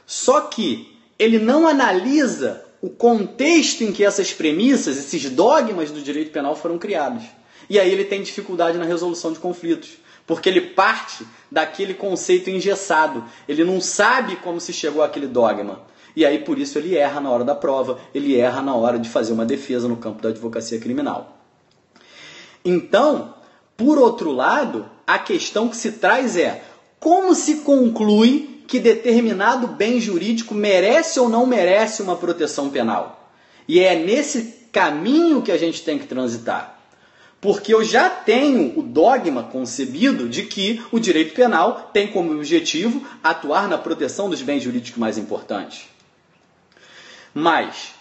Só que ele não analisa o contexto em que essas premissas, esses dogmas do direito penal foram criados. E aí ele tem dificuldade na resolução de conflitos, porque ele parte daquele conceito engessado. Ele não sabe como se chegou àquele dogma. E aí, por isso, ele erra na hora da prova, ele erra na hora de fazer uma defesa no campo da advocacia criminal. Então, por outro lado, a questão que se traz é: como se conclui que determinado bem jurídico merece ou não merece uma proteção penal? E é nesse caminho que a gente tem que transitar. Porque eu já tenho o dogma concebido de que o direito penal tem como objetivo atuar na proteção dos bens jurídicos mais importantes. Mas,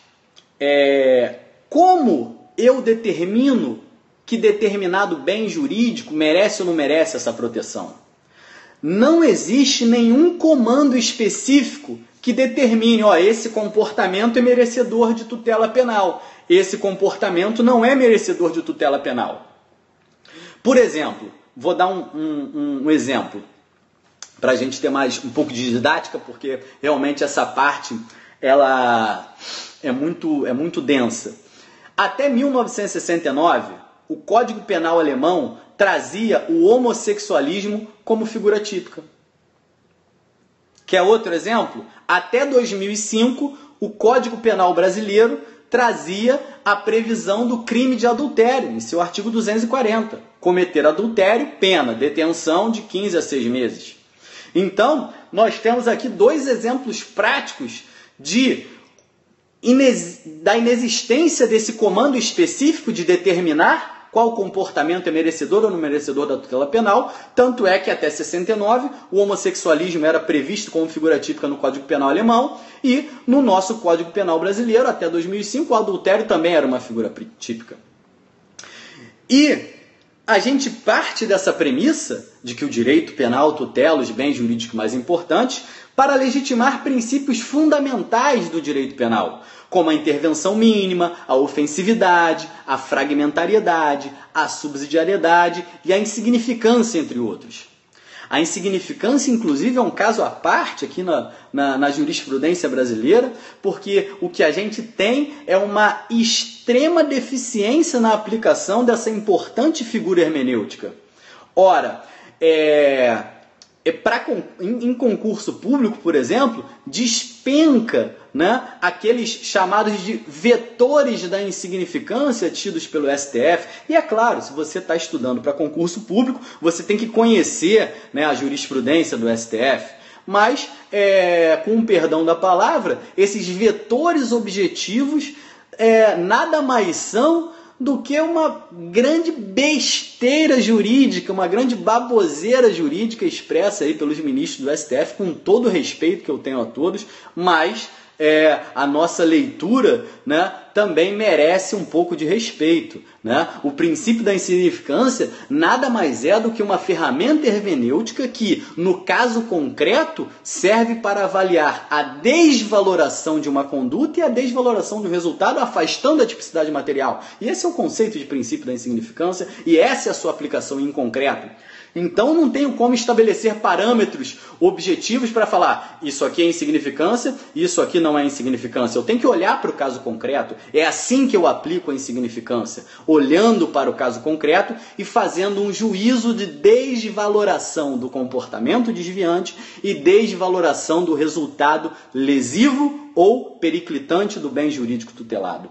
como eu determino que determinado bem jurídico merece ou não merece essa proteção? Não existe nenhum comando específico que determine, esse comportamento é merecedor de tutela penal, esse comportamento não é merecedor de tutela penal. Por exemplo, vou dar um exemplo para a gente ter mais um pouco de didática, porque realmente essa parte ela é muito densa. Até 1969, o Código Penal alemão trazia o homossexualismo como figura típica. Quer outro exemplo? Até 2005, o Código Penal brasileiro trazia a previsão do crime de adultério, em seu artigo 240. Cometer adultério, pena, detenção de 15 a 6 meses. Então, nós temos aqui dois exemplos práticos da inexistência desse comando específico de determinar qual comportamento é merecedor ou não merecedor da tutela penal. Tanto é que até 69 o homossexualismo era previsto como figura típica no Código Penal alemão e no nosso Código Penal brasileiro, até 2005, o adultério também era uma figura típica. E a gente parte dessa premissa de que o direito penal tutela os bens jurídicos mais importantes para legitimar princípios fundamentais do direito penal, como a intervenção mínima, a ofensividade, a fragmentariedade, a subsidiariedade e a insignificância, entre outros. A insignificância, inclusive, é um caso à parte aqui na jurisprudência brasileira, porque o que a gente tem é uma extrema deficiência na aplicação dessa importante figura hermenêutica. Ora, em concurso público, por exemplo, despenca, né, aqueles chamados de vetores da insignificância tidos pelo STF. E é claro, se você está estudando para concurso público, você tem que conhecer, né, a jurisprudência do STF. Mas, com o perdão da palavra, esses vetores objetivos nada mais são do que uma grande besteira jurídica, uma grande baboseira jurídica expressa aí pelos ministros do STF, com todo o respeito que eu tenho a todos, mas a nossa leitura, né, também merece um pouco de respeito, né? O princípio da insignificância nada mais é do que uma ferramenta hermenêutica que, no caso concreto, serve para avaliar a desvaloração de uma conduta e a desvaloração do resultado, afastando a tipicidade material. E esse é o conceito de princípio da insignificância e essa é a sua aplicação em concreto. Então não tenho como estabelecer parâmetros objetivos para falar isso aqui é insignificância, isso aqui não é insignificância. Eu tenho que olhar para o caso concreto. É assim que eu aplico a insignificância, olhando para o caso concreto e fazendo um juízo de desvaloração do comportamento desviante e desvaloração do resultado lesivo ou periclitante do bem jurídico tutelado.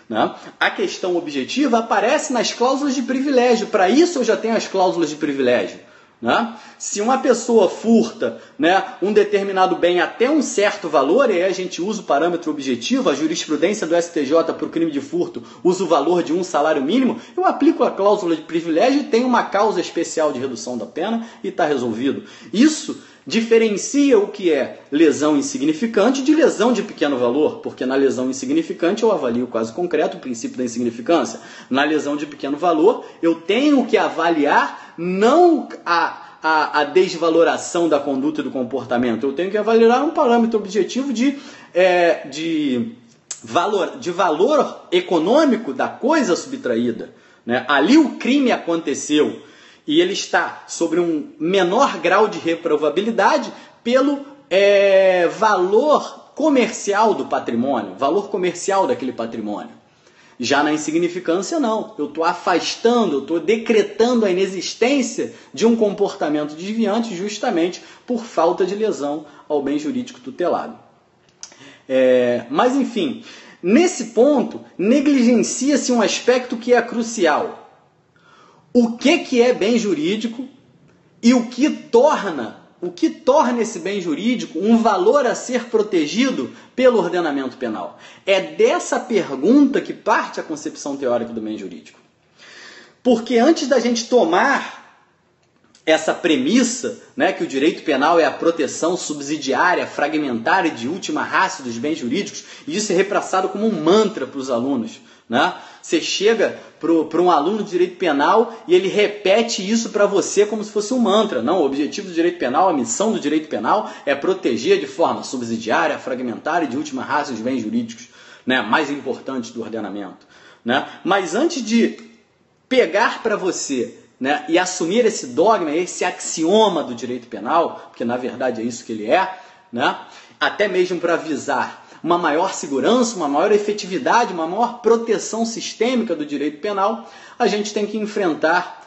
Né? A questão objetiva aparece nas cláusulas de privilégio. Para isso eu já tenho as cláusulas de privilégio. Né? Se uma pessoa furta, né, um determinado bem até um certo valor, e aí a gente usa o parâmetro objetivo, a jurisprudência do STJ para o crime de furto usa o valor de um salário mínimo, eu aplico a cláusula de privilégio e tenho uma causa especial de redução da pena e está resolvido. Isso diferencia o que é lesão insignificante de lesão de pequeno valor, porque na lesão insignificante eu avalio o caso concreto, o princípio da insignificância. Na lesão de pequeno valor, eu tenho que avaliar não a desvaloração da conduta e do comportamento, eu tenho que avaliar um parâmetro objetivo de valor econômico da coisa subtraída. Né? Ali o crime aconteceu, e ele está sobre um menor grau de reprovabilidade pelo valor comercial do patrimônio, valor comercial daquele patrimônio. Já na insignificância, não. Eu estou afastando, eu estou decretando a inexistência de um comportamento desviante justamente por falta de lesão ao bem jurídico tutelado. Mas, enfim, nesse ponto, negligencia-se um aspecto que é crucial. O que é bem jurídico e o que torna esse bem jurídico um valor a ser protegido pelo ordenamento penal? É dessa pergunta que parte a concepção teórica do bem jurídico. Porque antes da gente tomar essa premissa, né, que o direito penal é a proteção subsidiária, fragmentária e de última ratio dos bens jurídicos, e isso é repassado como um mantra para os alunos. Né? Você chega para um aluno de direito penal e ele repete isso para você como se fosse um mantra. Não, o objetivo do direito penal, a missão do direito penal é proteger de forma subsidiária, fragmentária e de última ratio os bens jurídicos, né, mais importantes do ordenamento. Né? Mas antes de pegar para você, né, e assumir esse dogma, esse axioma do direito penal, porque na verdade é isso que ele é, né, até mesmo para visar uma maior segurança, uma maior efetividade, uma maior proteção sistêmica do direito penal, a gente tem que enfrentar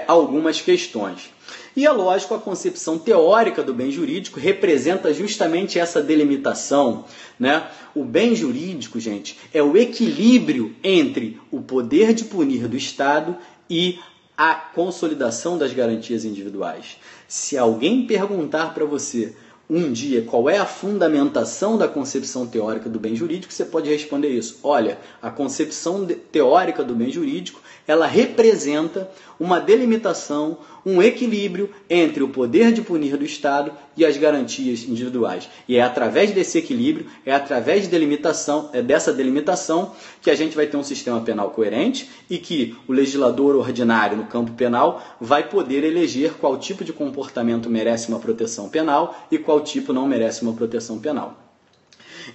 algumas questões. E é lógico, a concepção teórica do bem jurídico representa justamente essa delimitação. Né? O bem jurídico, gente, é o equilíbrio entre o poder de punir do Estado e a consolidação das garantias individuais. Se alguém perguntar para você um dia qual é a fundamentação da concepção teórica do bem jurídico, você pode responder isso. Olha, a concepção teórica do bem jurídico, ela representa uma delimitação, um equilíbrio entre o poder de punir do Estado e as garantias individuais. E é através desse equilíbrio, é através dessa delimitação que a gente vai ter um sistema penal coerente e que o legislador ordinário no campo penal vai poder eleger qual tipo de comportamento merece uma proteção penal e qual tipo não merece uma proteção penal.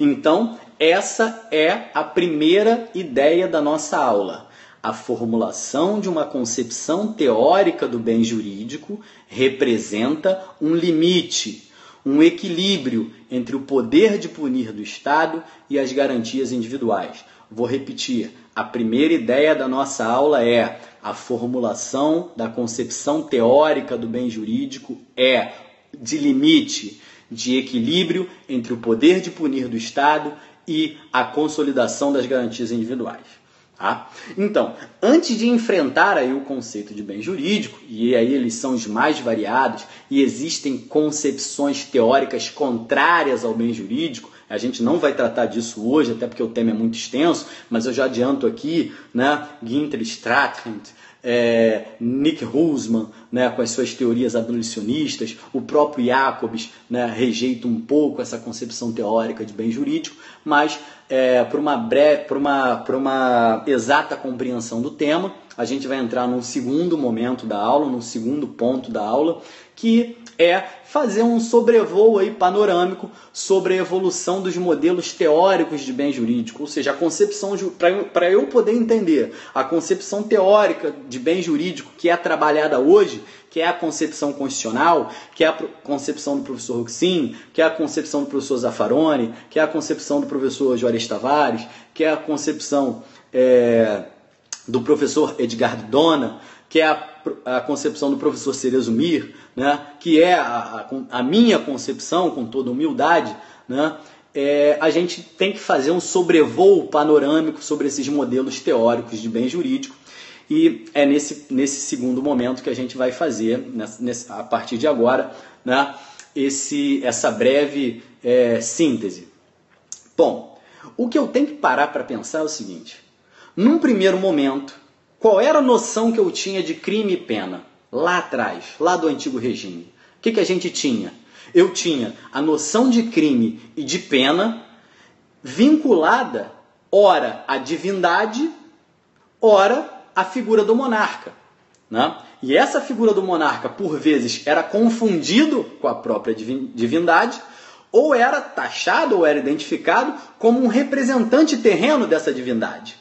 Então, essa é a primeira ideia da nossa aula. A formulação de uma concepção teórica do bem jurídico representa um limite, um equilíbrio entre o poder de punir do Estado e as garantias individuais. Vou repetir, a primeira ideia da nossa aula é a formulação da concepção teórica do bem jurídico é de limite, de equilíbrio entre o poder de punir do Estado e a consolidação das garantias individuais. Tá? Então, antes de enfrentar aí o conceito de bem jurídico, e aí eles são os mais variados, e existem concepções teóricas contrárias ao bem jurídico, A gente não vai tratar disso hoje, até porque o tema é muito extenso, mas eu já adianto aqui, né, Günther Strachan, Nick Hussmann, né, com as suas teorias abolicionistas, o próprio Jacobs, né, rejeita um pouco essa concepção teórica de bem jurídico, mas para uma exata compreensão do tema, a gente vai entrar num segundo momento da aula, num segundo ponto da aula, que é fazer um sobrevoo aí panorâmico sobre a evolução dos modelos teóricos de bem jurídico, ou seja, a concepção, para eu poder entender a concepção teórica de bem jurídico que é trabalhada hoje, que é a concepção constitucional, que é a concepção do professor Roxin, que é a concepção do professor Zaffaroni, que é a concepção do professor Juarez Tavares, que é a concepção do professor Edgar Dona, que é a concepção do professor Cerezo Mir, né, que é a minha concepção, com toda humildade, né, a gente tem que fazer um sobrevoo panorâmico sobre esses modelos teóricos de bem jurídico, e é nesse segundo momento que a gente vai fazer, a partir de agora, né, essa breve síntese. Bom, o que eu tenho que parar para pensar é o seguinte: num primeiro momento, qual era a noção que eu tinha de crime e pena? Lá atrás, lá do antigo regime. O que a gente tinha? Eu tinha a noção de crime e de pena vinculada, ora à divindade, ora à figura do monarca, né? E essa figura do monarca, por vezes, era confundido com a própria divindade, ou era taxado, ou era identificado como um representante terreno dessa divindade.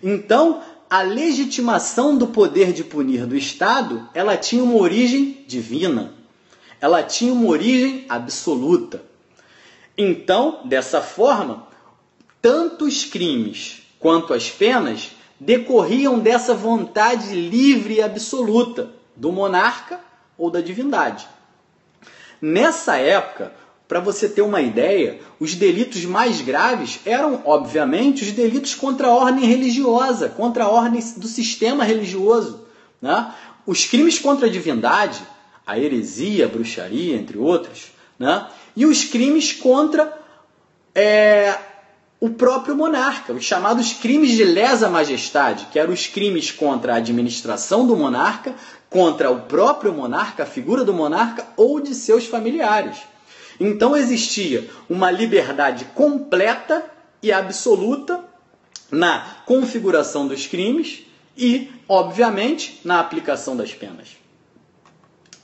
Então, a legitimação do poder de punir do Estado, ela tinha uma origem divina. Ela tinha uma origem absoluta. Então, dessa forma, tanto os crimes quanto as penas decorriam dessa vontade livre e absoluta do monarca ou da divindade. Nessa época, para você ter uma ideia, os delitos mais graves eram, obviamente, os delitos contra a ordem religiosa, contra a ordem do sistema religioso, né? Os crimes contra a divindade, a heresia, a bruxaria, entre outros, né? E os crimes contra o próprio monarca, os chamados crimes de lesa majestade, que eram os crimes contra a administração do monarca, contra o próprio monarca, a figura do monarca ou de seus familiares. Então existia uma liberdade completa e absoluta na configuração dos crimes e, obviamente, na aplicação das penas.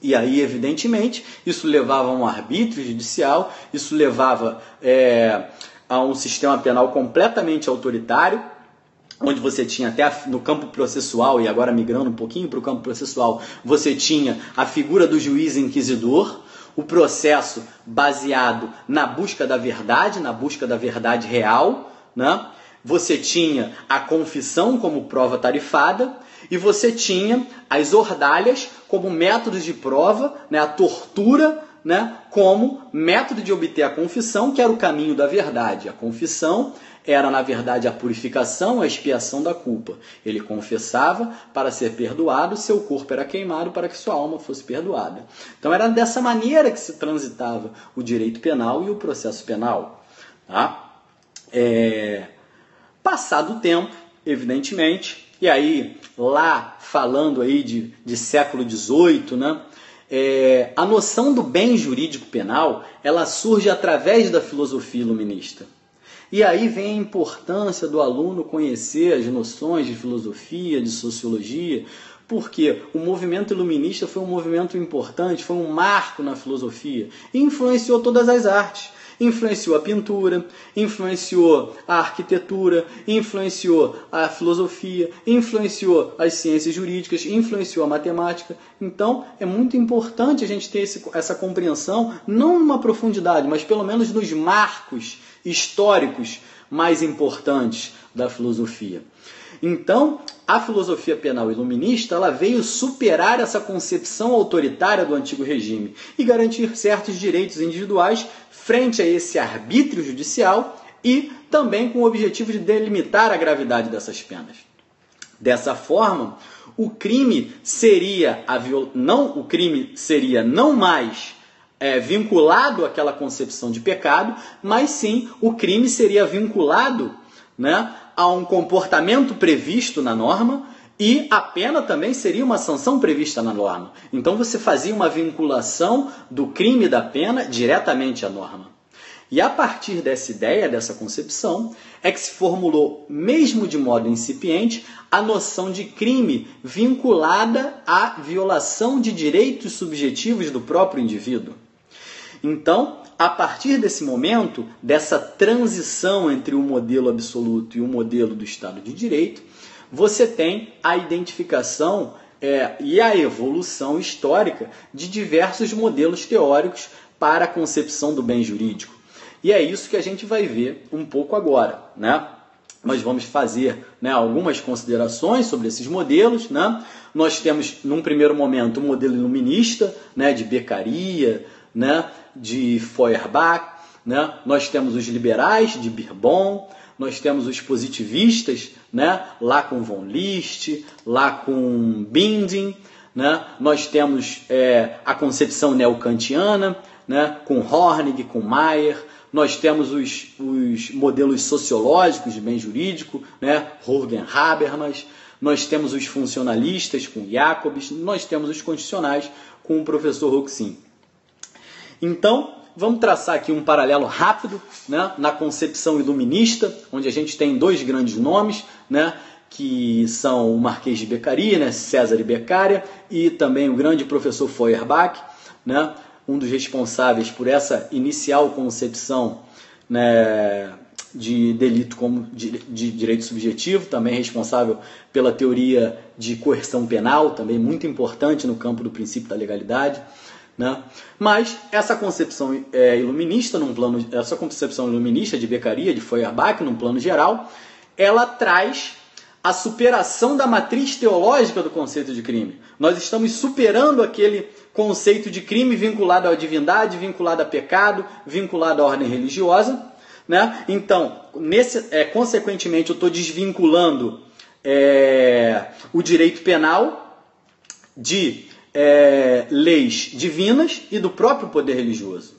E aí, evidentemente, isso levava a um arbítrio judicial, isso levava a um sistema penal completamente autoritário, onde você tinha até no campo processual, e agora migrando um pouquinho para o campo processual, você tinha a figura do juiz inquisidor, o processo baseado na busca da verdade real, né? Você tinha a confissão como prova tarifada e você tinha as ordalhas como métodos de prova, né? A tortura, né? Como método de obter a confissão, que era o caminho da verdade. A confissão era, na verdade, a purificação, a expiação da culpa. Ele confessava para ser perdoado, seu corpo era queimado para que sua alma fosse perdoada. Então era dessa maneira que se transitava o direito penal e o processo penal. Tá? Passado o tempo, evidentemente, e aí lá falando aí de século XVIII, né? A noção do bem jurídico penal, ela surge através da filosofia iluminista. E aí vem a importância do aluno conhecer as noções de filosofia, de sociologia, porque o movimento iluminista foi um movimento importante, foi um marco na filosofia e influenciou todas as artes. Influenciou a pintura, influenciou a arquitetura, influenciou a filosofia, influenciou as ciências jurídicas, influenciou a matemática. Então, é muito importante a gente ter essa compreensão, não numa profundidade, mas pelo menos nos marcos históricos mais importantes da filosofia. Então, a filosofia penal iluminista ela veio superar essa concepção autoritária do antigo regime e garantir certos direitos individuais frente a esse arbítrio judicial e também com o objetivo de delimitar a gravidade dessas penas. Dessa forma, o crime seria não mais vinculado àquela concepção de pecado, mas sim o crime seria vinculado, né, a um comportamento previsto na norma, e a pena também seria uma sanção prevista na norma. Então você fazia uma vinculação do crime e da pena diretamente à norma. E a partir dessa ideia, dessa concepção, é que se formulou, mesmo de modo incipiente, a noção de crime vinculada à violação de direitos subjetivos do próprio indivíduo. Então, a partir desse momento, dessa transição entre o modelo absoluto e o modelo do Estado de Direito, você tem a identificação e a evolução histórica de diversos modelos teóricos para a concepção do bem jurídico. E é isso que a gente vai ver um pouco agora, né? Nós vamos fazer, né, algumas considerações sobre esses modelos, né? Nós temos, num primeiro momento, o modelo iluminista, né, de Beccaria, né, de Feuerbach, né? Nós temos os liberais de Birbon, nós temos os positivistas, né, lá com von List, lá com Binding, né? Nós temos a concepção neocantiana, né, com Hornig, com Mayer. Nós temos os modelos sociológicos de bem jurídico, né, Jürgen Habermas. Nós temos os funcionalistas com Jacobs. Nós temos os constitucionais com o professor Roxin. Então, vamos traçar aqui um paralelo rápido, né, na concepção iluminista, onde a gente tem dois grandes nomes, né, que são o Marquês de Beccaria, né, César e Beccaria, e também o grande professor Feuerbach, né, um dos responsáveis por essa inicial concepção, né, de delito como de direito subjetivo, também responsável pela teoria de coerção penal, também muito importante no campo do princípio da legalidade, né? Mas essa concepção iluminista, essa concepção iluminista de Beccaria, de Feuerbach, num plano geral, ela traz a superação da matriz teológica do conceito de crime. Nós estamos superando aquele conceito de crime vinculado à divindade, vinculado a pecado, vinculado à ordem religiosa, né? Então, consequentemente, eu estou desvinculando o direito penal de leis divinas e do próprio poder religioso.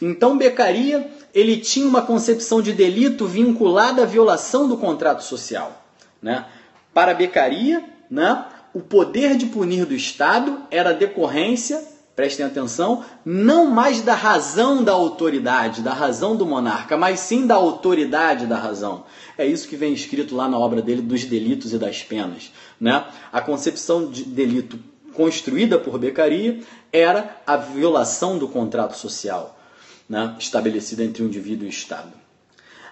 Então, Beccaria, ele tinha uma concepção de delito vinculada à violação do contrato social, né? Para Beccaria, né, o poder de punir do Estado era decorrência, prestem atenção, não mais da razão da autoridade, da razão do monarca, mas sim da autoridade da razão. É isso que vem escrito lá na obra dele, dos delitos e das penas, né? A concepção de delito construída por Beccaria era a violação do contrato social, né, estabelecido entre o indivíduo e o Estado.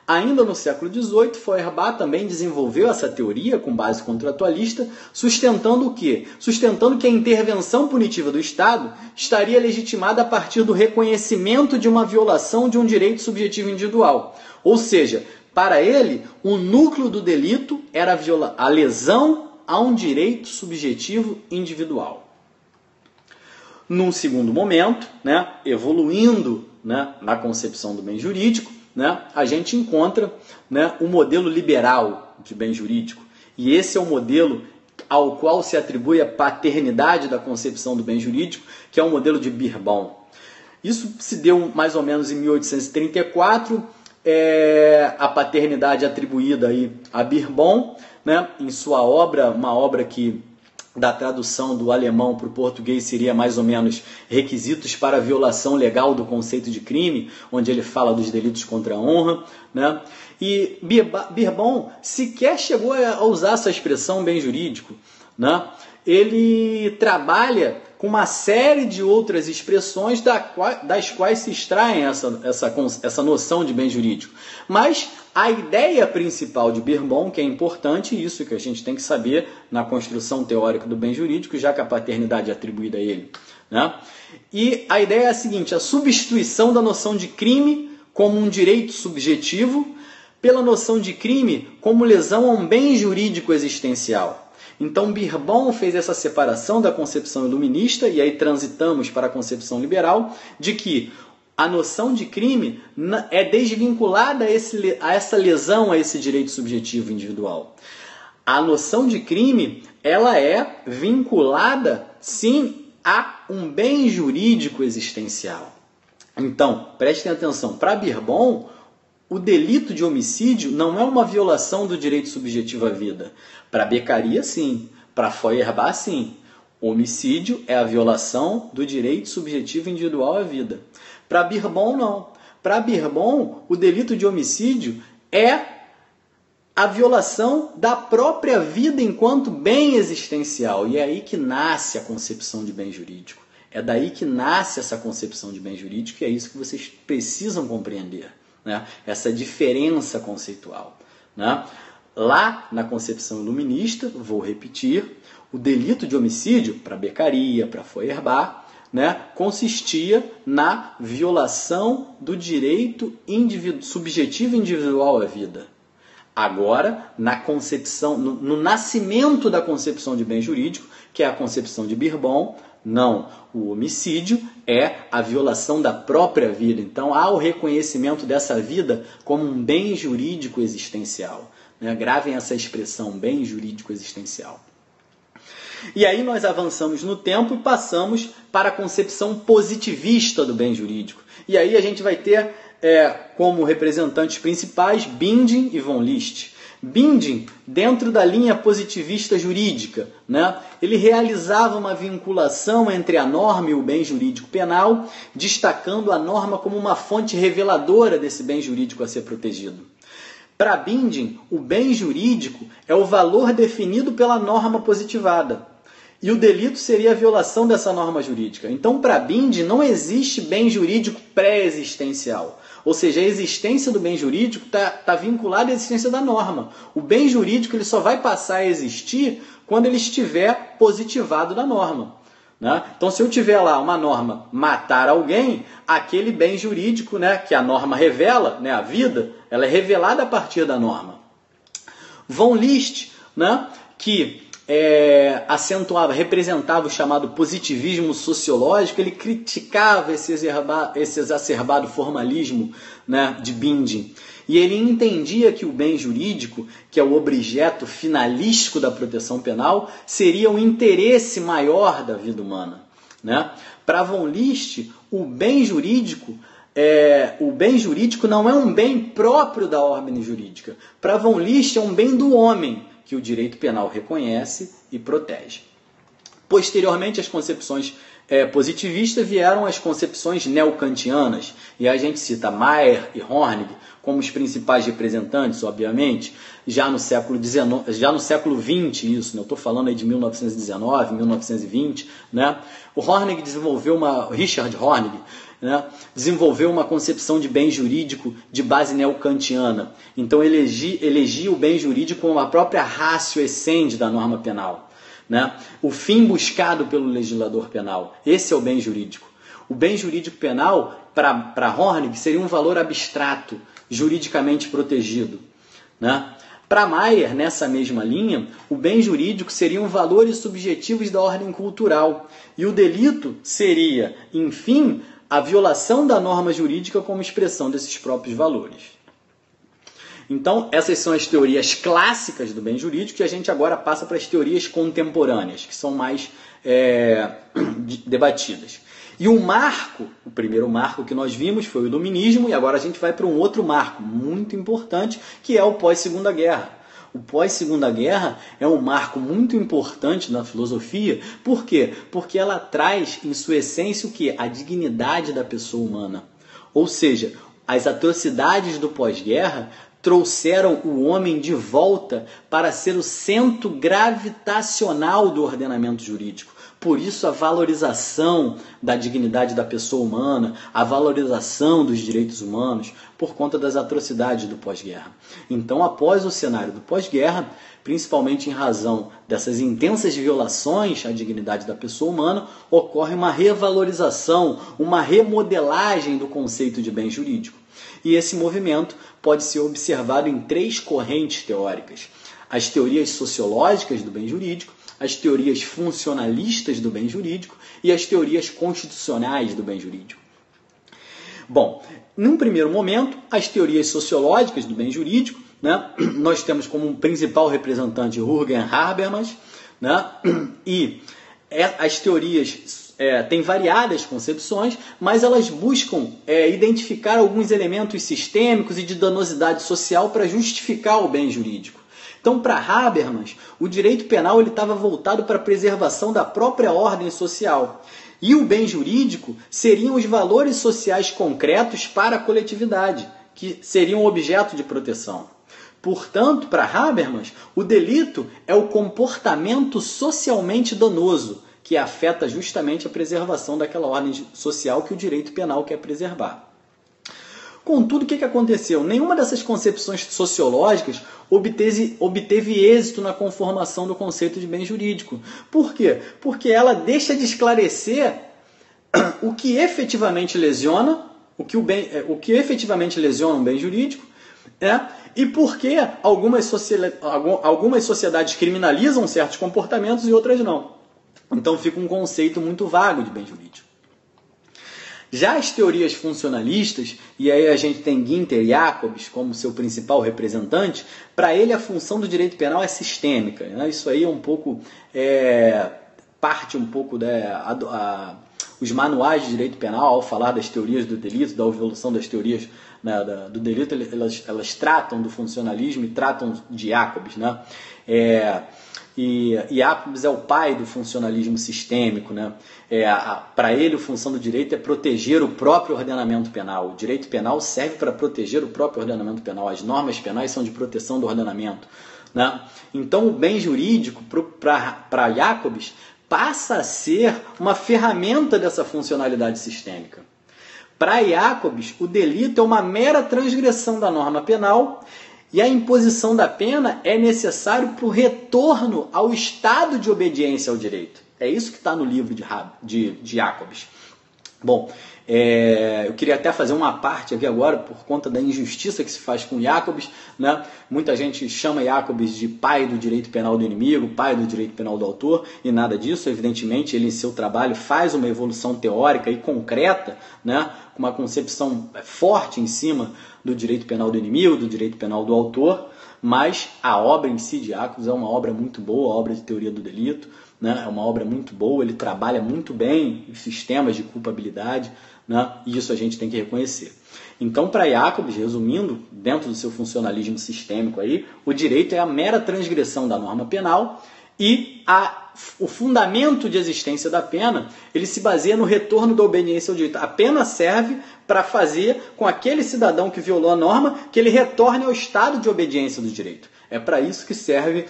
Ainda no século XVIII, Feuerbach também desenvolveu essa teoria com base contratualista, sustentando o quê? Sustentando que a intervenção punitiva do Estado estaria legitimada a partir do reconhecimento de uma violação de um direito subjetivo individual. Ou seja, para ele, o núcleo do delito era a lesão a um direito subjetivo individual. Num segundo momento, né, evoluindo, né, na concepção do bem jurídico, né, a gente encontra, né, o modelo liberal de bem jurídico. E esse é o modelo ao qual se atribui a paternidade da concepção do bem jurídico, que é o modelo de Birbon. Isso se deu mais ou menos em 1834, a paternidade atribuída aí a Birbon, né, em sua obra, uma obra que da tradução do alemão para o português seria mais ou menos Requisitos para a Violação Legal do Conceito de Crime, onde ele fala dos delitos contra a honra, né? E Birbon sequer chegou a usar essa expressão bem jurídico, né? Ele trabalha com uma série de outras expressões das quais se extraem essa noção de bem jurídico. Mas a ideia principal de Birbon, que é importante, isso que a gente tem que saber na construção teórica do bem jurídico, já que a paternidade é atribuída a ele, né? E a ideia é a seguinte: a substituição da noção de crime como um direito subjetivo pela noção de crime como lesão a um bem jurídico existencial. Então, Birbon fez essa separação da concepção iluminista, e aí transitamos para a concepção liberal, de que a noção de crime é desvinculada a essa lesão, a esse direito subjetivo individual. A noção de crime, ela é vinculada, sim, há um bem jurídico existencial. Então, prestem atenção, para Birbon, o delito de homicídio não é uma violação do direito subjetivo à vida. Para Beccaria, sim. Para Feuerbach, sim. Homicídio é a violação do direito subjetivo individual à vida. Para Birbon, não. Para Birbon, o delito de homicídio é a violação da própria vida enquanto bem existencial. E é aí que nasce a concepção de bem jurídico. É daí que nasce essa concepção de bem jurídico e é isso que vocês precisam compreender, né? Essa diferença conceitual, né? Lá na concepção iluminista, vou repetir, o delito de homicídio, para Beccaria, para Feuerbach, né, consistia na violação do direito subjetivo individual à vida. Agora, na concepção, no nascimento da concepção de bem jurídico, que é a concepção de Birbon, não, o homicídio é a violação da própria vida. Então, há o reconhecimento dessa vida como um bem jurídico existencial. Né? Gravem essa expressão, bem jurídico existencial. E aí nós avançamos no tempo e passamos para a concepção positivista do bem jurídico. E aí a gente vai ter como representantes principais Binding e von List. Binding, dentro da linha positivista jurídica, né, ele realizava uma vinculação entre a norma e o bem jurídico penal, destacando a norma como uma fonte reveladora desse bem jurídico a ser protegido. Para Binding, o bem jurídico é o valor definido pela norma positivada. E o delito seria a violação dessa norma jurídica. Então, para Binding, não existe bem jurídico pré-existencial. Ou seja, a existência do bem jurídico está vinculada à existência da norma. O bem jurídico ele só vai passar a existir quando ele estiver positivado na norma. Né? Então, se eu tiver lá uma norma matar alguém, aquele bem jurídico, né, que a norma revela, né, a vida, ela é revelada a partir da norma. Von List, né, que representava o chamado positivismo sociológico, ele criticava esse exacerbado formalismo, né, de Binding. E ele entendia que o bem jurídico, que é o objeto finalístico da proteção penal, seria o interesse maior da vida humana. Né? Para Von List, o bem jurídico não é um bem próprio da ordem jurídica. Para Von List, é um bem do homem, que o direito penal reconhece e protege. Posteriormente, as concepções positivistas vieram as concepções neocantianas, e a gente cita Mayr e Hornig como os principais representantes, obviamente, já no século XX, isso, né? Eu estou falando aí de 1919, 1920, né? Richard Hornig, né, desenvolveu uma concepção de bem jurídico de base neocantiana. Então, elegia o bem jurídico como a própria ratio essendi da norma penal. Né? O fim buscado pelo legislador penal. Esse é o bem jurídico. O bem jurídico penal, para Hornig, seria um valor abstrato, juridicamente protegido. Né? Para Mayr, nessa mesma linha, o bem jurídico seriam valores subjetivos da ordem cultural. E o delito seria, enfim, a violação da norma jurídica como expressão desses próprios valores. Então, essas são as teorias clássicas do bem jurídico e a gente agora passa para as teorias contemporâneas, que são mais debatidas. E o primeiro marco que nós vimos foi o iluminismo, e agora a gente vai para um outro marco muito importante, que é o pós-Segunda Guerra. O pós-Segunda Guerra é um marco muito importante na filosofia. Por quê? Porque ela traz em sua essência o quê? A dignidade da pessoa humana. Ou seja, as atrocidades do pós-guerra trouxeram o homem de volta para ser o centro gravitacional do ordenamento jurídico. Por isso a valorização da dignidade da pessoa humana, a valorização dos direitos humanos, por conta das atrocidades do pós-guerra. Então, após o cenário do pós-guerra, principalmente em razão dessas intensas violações à dignidade da pessoa humana, ocorre uma revalorização, uma remodelagem do conceito de bem jurídico. E esse movimento pode ser observado em 3 correntes teóricas: as teorias sociológicas do bem jurídico, as teorias funcionalistas do bem jurídico e as teorias constitucionais do bem jurídico. Bom, num primeiro momento, as teorias sociológicas do bem jurídico, né, nós temos como principal representante Jürgen Habermas, né, e as teorias têm variadas concepções, mas elas buscam identificar alguns elementos sistêmicos e de danosidade social para justificar o bem jurídico. Então, para Habermas, o direito penal estava voltado para a preservação da própria ordem social. E o bem jurídico seriam os valores sociais concretos para a coletividade, que seriam objeto de proteção. Portanto, para Habermas, o delito é o comportamento socialmente danoso, que afeta justamente a preservação daquela ordem social que o direito penal quer preservar. Contudo, o que aconteceu? Nenhuma dessas concepções sociológicas obteve êxito na conformação do conceito de bem jurídico. Por quê? Porque ela deixa de esclarecer o que efetivamente lesiona, o que efetivamente lesiona um bem jurídico, e por que algumas sociedades criminalizam certos comportamentos e outras não. Então fica um conceito muito vago de bem jurídico. Já as teorias funcionalistas, e aí a gente tem Günther Jacobs como seu principal representante, para ele a função do direito penal é sistêmica. Né? Isso aí é um pouco, parte um pouco os manuais de direito penal, ao falar das teorias do delito, da evolução das teorias, né, do delito, elas tratam do funcionalismo e tratam de Jacobs. Né? E Jacobs é o pai do funcionalismo sistêmico. Né? Para ele, a função do direito é proteger o próprio ordenamento penal. O direito penal serve para proteger o próprio ordenamento penal. As normas penais são de proteção do ordenamento. Né? Então, o bem jurídico, para Jacobs, passa a ser uma ferramenta dessa funcionalidade sistêmica. Para Jacobs, o delito é uma mera transgressão da norma penal e a imposição da pena é necessário para o retorno ao estado de obediência ao direito. É isso que está no livro de Jacobs. Bom, eu queria até fazer uma parte aqui agora por conta da injustiça que se faz com Jacobs. Né? Muita gente chama Jacobs de pai do direito penal do inimigo, pai do direito penal do autor, e nada disso. Evidentemente, ele em seu trabalho faz uma evolução teórica e concreta, né? Com uma concepção forte em cima do direito penal do inimigo, do direito penal do autor, mas a obra em si de Jacobs é uma obra muito boa, a obra de teoria do delito, né? É uma obra muito boa, ele trabalha muito bem os sistemas de culpabilidade, né? E isso a gente tem que reconhecer. Então, para Jacobs, resumindo, dentro do seu funcionalismo sistêmico, aí, o direito é a mera transgressão da norma penal e o fundamento de existência da pena, ele se baseia no retorno da obediência ao direito. A pena serve para fazer com aquele cidadão que violou a norma que ele retorne ao estado de obediência do direito. É para isso que serve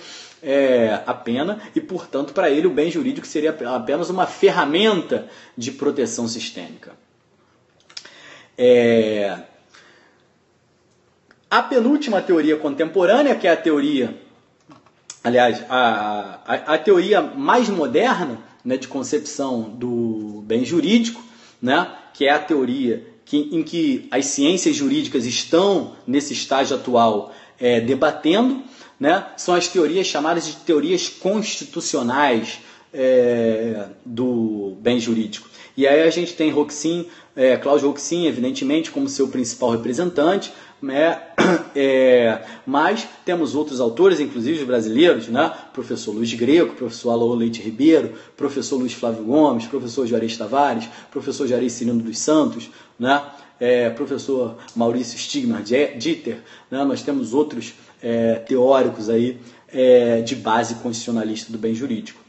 a pena e, portanto, para ele o bem jurídico seria apenas uma ferramenta de proteção sistêmica. A penúltima teoria contemporânea, que é a teoria, aliás, a teoria mais moderna, né, de concepção do bem jurídico, né, que é a teoria em que as ciências jurídicas estão, nesse estágio atual, debatendo, né, são as teorias chamadas de teorias constitucionais do bem jurídico. E aí a gente tem Cláudio Roxin, evidentemente, como seu principal representante, mas temos outros autores, inclusive os brasileiros, né? Professor Luiz Greco, professor Alaô Leite Ribeiro, professor Luiz Flávio Gomes, professor Juarez Tavares, professor Juarez Cirino dos Santos, né? Professor Maurício Stigmar Dieter, né? Nós temos outros teóricos aí, de base constitucionalista do bem jurídico.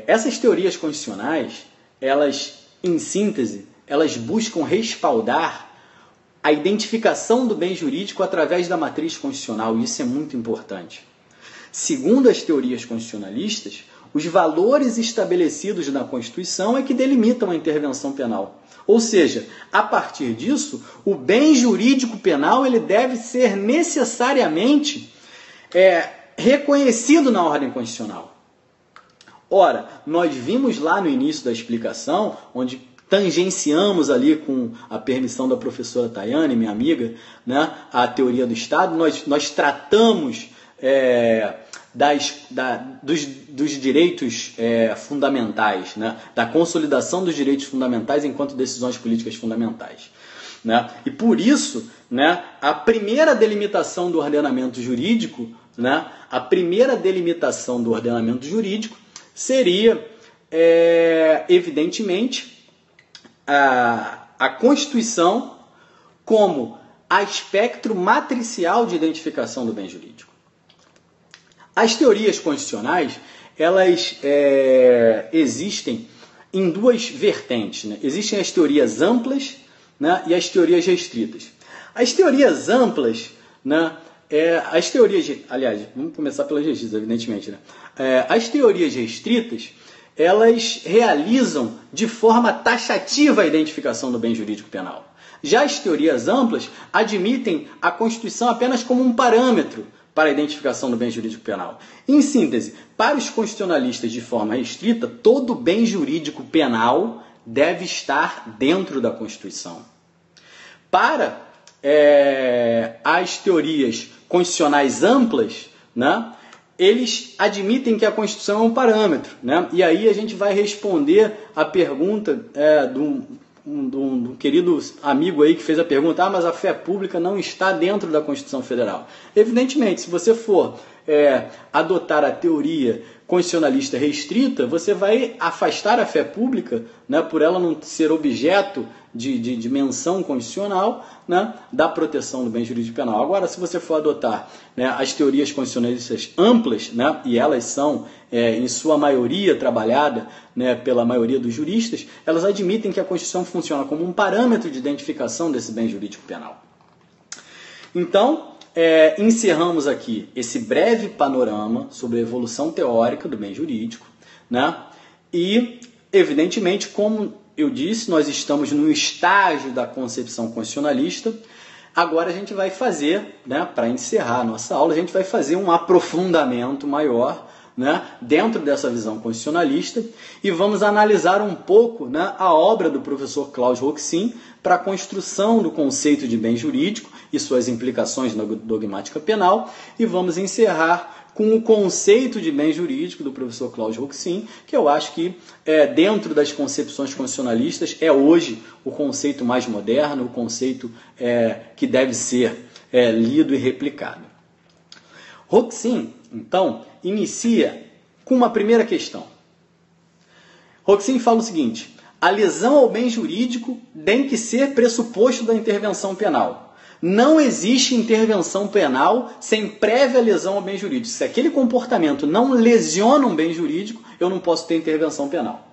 Essas teorias constitucionais, elas, em síntese, elas buscam respaldar a identificação do bem jurídico através da matriz constitucional, e isso é muito importante. Segundo as teorias constitucionalistas, os valores estabelecidos na Constituição é que delimitam a intervenção penal. Ou seja, a partir disso, o bem jurídico penal ele deve ser necessariamente reconhecido na ordem constitucional. Ora, nós vimos lá no início da explicação, onde tangenciamos ali com a permissão da professora Tayane, minha amiga, né, a teoria do Estado, nós tratamos dos direitos fundamentais, né, da consolidação dos direitos fundamentais enquanto decisões políticas fundamentais. Né? E por isso, né, a primeira delimitação do ordenamento jurídico, né, seria evidentemente, a Constituição como aspecto matricial de identificação do bem jurídico. As teorias constitucionais, elas existem em duas vertentes, né? Existem as teorias amplas, né, e as teorias restritas. As teorias amplas, né, aliás, vamos começar pelas restritas, evidentemente, né? As teorias restritas, elas realizam de forma taxativa a identificação do bem jurídico penal. Já as teorias amplas admitem a Constituição apenas como um parâmetro para a identificação do bem jurídico penal. Em síntese, para os constitucionalistas de forma restrita, todo bem jurídico penal deve estar dentro da Constituição. Para as teorias constitucionais amplas, né, eles admitem que a Constituição é um parâmetro, né? E aí a gente vai responder a pergunta do querido amigo aí que fez a pergunta, mas a fé pública não está dentro da Constituição Federal. Evidentemente, se você for adotar a teoria constitucionalista restrita, você vai afastar a fé pública, né, por ela não ser objeto de menção constitucional, né, da proteção do bem jurídico penal. Agora, se você for adotar, né, as teorias constitucionalistas amplas, né, e elas são, em sua maioria, trabalhada, né, pela maioria dos juristas, elas admitem que a Constituição funciona como um parâmetro de identificação desse bem jurídico penal. Então, encerramos aqui esse breve panorama sobre a evolução teórica do bem jurídico, né? E, evidentemente, como eu disse, nós estamos no estágio da concepção constitucionalista. Agora a gente vai fazer, né, para encerrar a nossa aula, a gente vai fazer um aprofundamento maior, né, dentro dessa visão constitucionalista e vamos analisar um pouco, né, a obra do professor Cláudio Roxin para a construção do conceito de bem jurídico e suas implicações na dogmática penal, e vamos encerrar com o conceito de bem jurídico do professor Cláudio Roxin, que eu acho que, dentro das concepções constitucionalistas, é hoje o conceito mais moderno, o conceito que deve ser lido e replicado. Roxin, então, inicia com uma primeira questão. Roxin fala o seguinte: a lesão ao bem jurídico tem que ser pressuposto da intervenção penal. Não existe intervenção penal sem prévia lesão ao bem jurídico. Se aquele comportamento não lesiona um bem jurídico, eu não posso ter intervenção penal.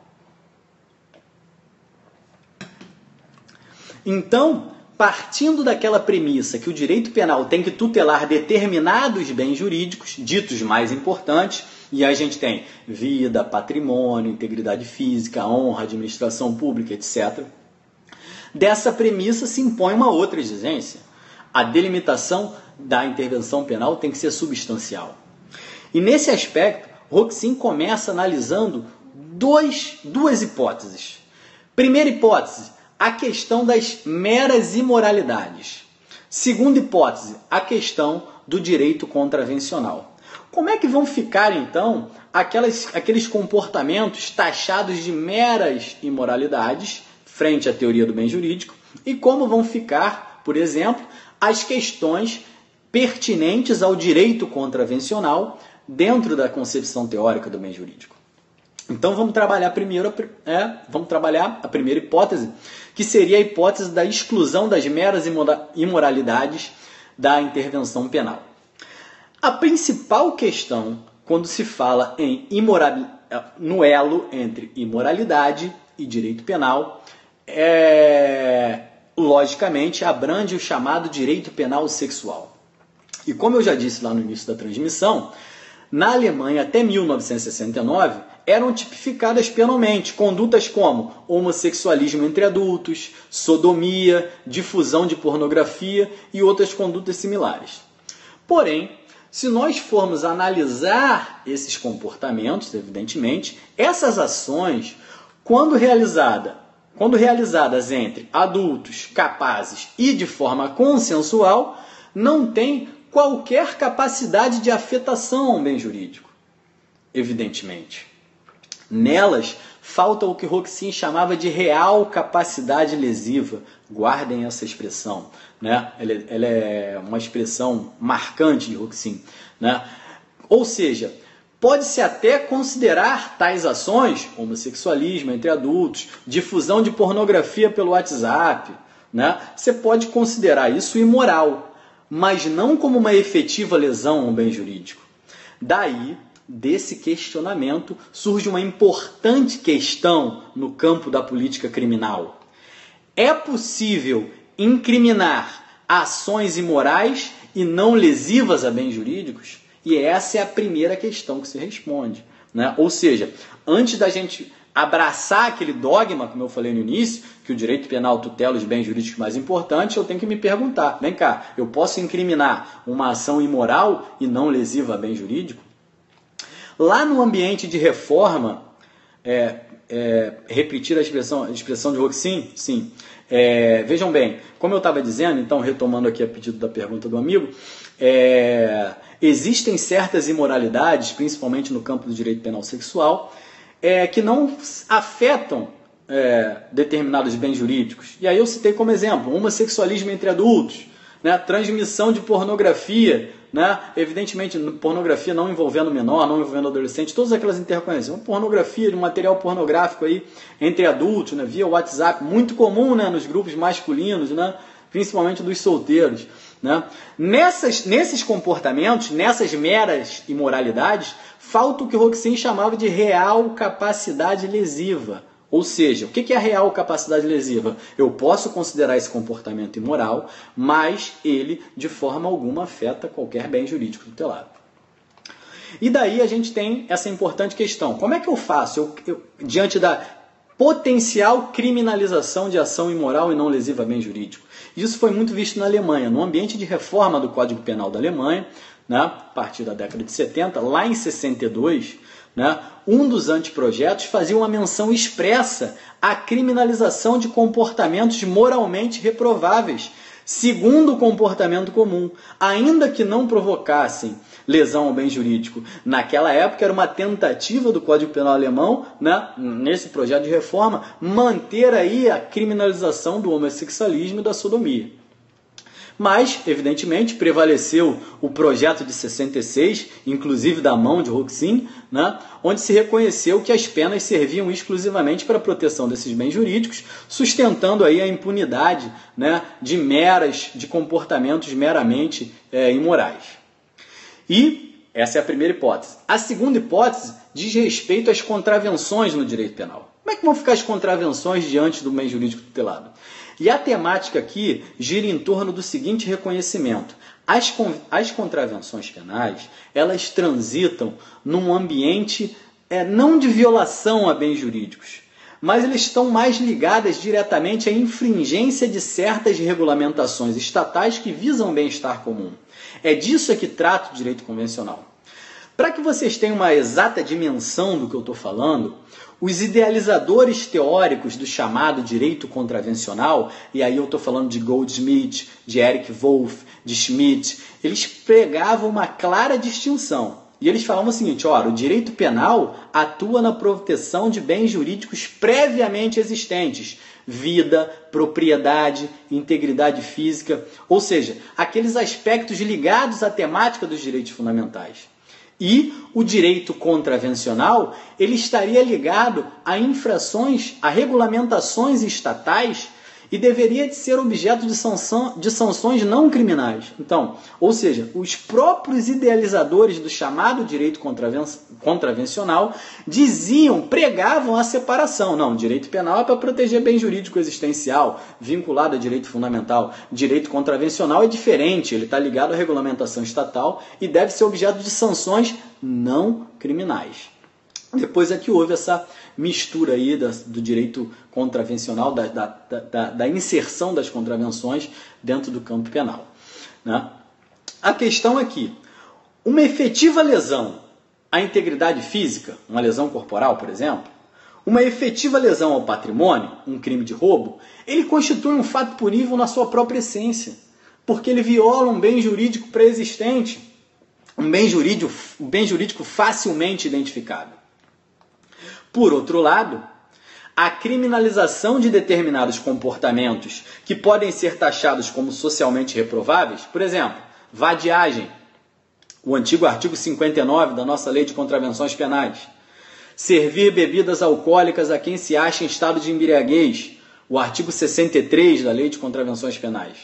Então, partindo daquela premissa que o direito penal tem que tutelar determinados bens jurídicos, ditos mais importantes, e aí a gente tem vida, patrimônio, integridade física, honra, administração pública, etc. Dessa premissa se impõe uma outra exigência. A delimitação da intervenção penal tem que ser substancial. E nesse aspecto, Roxin começa analisando duas hipóteses. Primeira hipótese, a questão das meras imoralidades. Segunda hipótese, a questão do direito contravencional. Como é que vão ficar, então, aqueles comportamentos taxados de meras imoralidades frente à teoria do bem jurídico e como vão ficar, por exemplo, as questões pertinentes ao direito contravencional dentro da concepção teórica do bem jurídico. Então vamos trabalhar a primeira hipótese, que seria a hipótese da exclusão das meras imoralidades da intervenção penal. A principal questão, quando se fala no elo entre imoralidade e direito penal, logicamente, abrange o chamado direito penal sexual. E como eu já disse lá no início da transmissão, na Alemanha, até 1969, eram tipificadas penalmente condutas como homossexualismo entre adultos, sodomia, difusão de pornografia e outras condutas similares. Porém, se nós formos analisar esses comportamentos, evidentemente, essas ações, quando realizadas entre adultos capazes e de forma consensual, não têm qualquer capacidade de afetação ao bem jurídico. Evidentemente, nelas falta o que Roxin chamava de real capacidade lesiva. Guardem essa expressão, né? Ela é uma expressão marcante de Roxin, né? Ou seja, Pode-se até considerar tais ações, homossexualismo entre adultos, difusão de pornografia pelo WhatsApp, né? Você pode considerar isso imoral, mas não como uma efetiva lesão a um bem jurídico. Daí, desse questionamento, surge uma importante questão no campo da política criminal. É possível incriminar ações imorais e não lesivas a bens jurídicos? E essa é a primeira questão que se responde, né? Ou seja, antes da gente abraçar aquele dogma, como eu falei no início, que o direito penal tutela os bens jurídicos mais importantes, eu tenho que me perguntar, vem cá, eu posso incriminar uma ação imoral e não lesiva a bem jurídico? Lá no ambiente de reforma, repetir a expressão de Roxin? Sim. Vejam bem, como eu estava dizendo, então retomando aqui a pedido da pergunta do amigo, existem certas imoralidades, principalmente no campo do direito penal sexual, que não afetam determinados bens jurídicos. E aí eu citei como exemplo, homossexualismo entre adultos, né, transmissão de pornografia, né, evidentemente pornografia não envolvendo menor, não envolvendo adolescente, todas aquelas interconexões, pornografia de um material pornográfico aí entre adultos, né, via WhatsApp, muito comum, né, nos grupos masculinos, né, principalmente dos solteiros, né. Nesses comportamentos, nessas meras imoralidades, falta o que Roxin chamava de real capacidade lesiva. Ou seja, o que é a real capacidade lesiva? Eu posso considerar esse comportamento imoral, mas ele de forma alguma afeta qualquer bem jurídico tutelado. E daí a gente tem essa importante questão. Como é que eu faço diante da potencial criminalização de ação imoral e não lesiva a bem jurídico? Isso foi muito visto na Alemanha, no ambiente de reforma do Código Penal da Alemanha, né, a partir da década de 70, lá em 62, né, um dos anteprojetos fazia uma menção expressa à criminalização de comportamentos moralmente reprováveis, segundo o comportamento comum, ainda que não provocassem lesão ao bem jurídico. Naquela época era uma tentativa do Código Penal alemão, né, nesse projeto de reforma, manter aí a criminalização do homossexualismo e da sodomia. Mas, evidentemente, prevaleceu o projeto de 66, inclusive da mão de Roxin, né, onde se reconheceu que as penas serviam exclusivamente para a proteção desses bens jurídicos, sustentando aí a impunidade, né, de comportamentos meramente imorais. E essa é a primeira hipótese. A segunda hipótese diz respeito às contravenções no direito penal. Como é que vão ficar as contravenções diante do bem jurídico tutelado? E a temática aqui gira em torno do seguinte reconhecimento. As contravenções penais, elas transitam num ambiente não de violação a bens jurídicos, mas elas estão mais ligadas diretamente à infringência de certas regulamentações estatais que visam o bem-estar comum. É disso que trata o direito convencional. Para que vocês tenham uma exata dimensão do que eu estou falando, os idealizadores teóricos do chamado direito contravencional, e aí eu estou falando de Goldsmith, de Eric Wolff, de Schmidt, eles pregavam uma clara distinção. E eles falavam o seguinte, o direito penal atua na proteção de bens jurídicos previamente existentes, vida, propriedade, integridade física, ou seja, aqueles aspectos ligados à temática dos direitos fundamentais. E o direito contravencional, ele estaria ligado a infrações, a regulamentações estatais e deveria de ser objeto de sanções não criminais. Então, ou seja, os próprios idealizadores do chamado direito contravencional pregavam a separação. Não, direito penal é para proteger bem jurídico existencial, vinculado a direito fundamental. Direito contravencional é diferente, ele está ligado à regulamentação estatal e deve ser objeto de sanções não criminais. Depois é que houve essa mistura aí do direito contravencional, da inserção das contravenções dentro do campo penal, né? A questão é que uma efetiva lesão à integridade física, uma lesão corporal, por exemplo, uma efetiva lesão ao patrimônio, um crime de roubo, ele constitui um fato punível na sua própria essência, porque ele viola um bem jurídico pré-existente, um bem jurídico facilmente identificável. Por outro lado, a criminalização de determinados comportamentos que podem ser taxados como socialmente reprováveis, por exemplo, vadiagem, o antigo artigo 59 da nossa Lei de Contravenções Penais. Servir bebidas alcoólicas a quem se acha em estado de embriaguez, o artigo 63 da Lei de Contravenções Penais.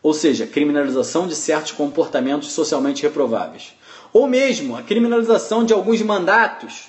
Ou seja, criminalização de certos comportamentos socialmente reprováveis. Ou mesmo a criminalização de alguns mandatos,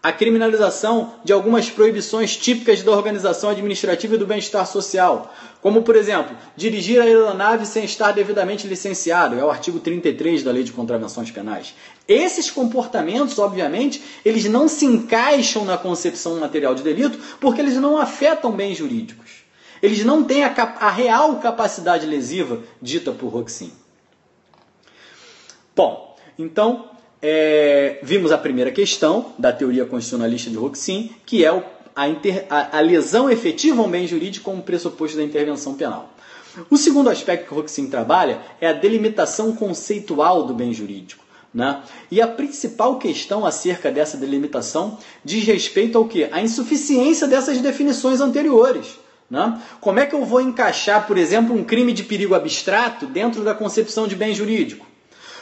a criminalização de algumas proibições típicas da organização administrativa e do bem-estar social, como, por exemplo, dirigir a aeronave sem estar devidamente licenciado, é o artigo 33 da Lei de Contravenções Penais. Esses comportamentos, obviamente, eles não se encaixam na concepção material de delito porque eles não afetam bens jurídicos. Eles não têm a real capacidade lesiva dita por Roxin. Bom, então, vimos a primeira questão da teoria constitucionalista de Roxin, que é a lesão efetiva a um bem jurídico como pressuposto da intervenção penal. O segundo aspecto que o Roxin trabalha é a delimitação conceitual do bem jurídico, né? E a principal questão acerca dessa delimitação diz respeito ao quê? A insuficiência dessas definições anteriores. Né? Como é que eu vou encaixar, por exemplo, um crime de perigo abstrato dentro da concepção de bem jurídico?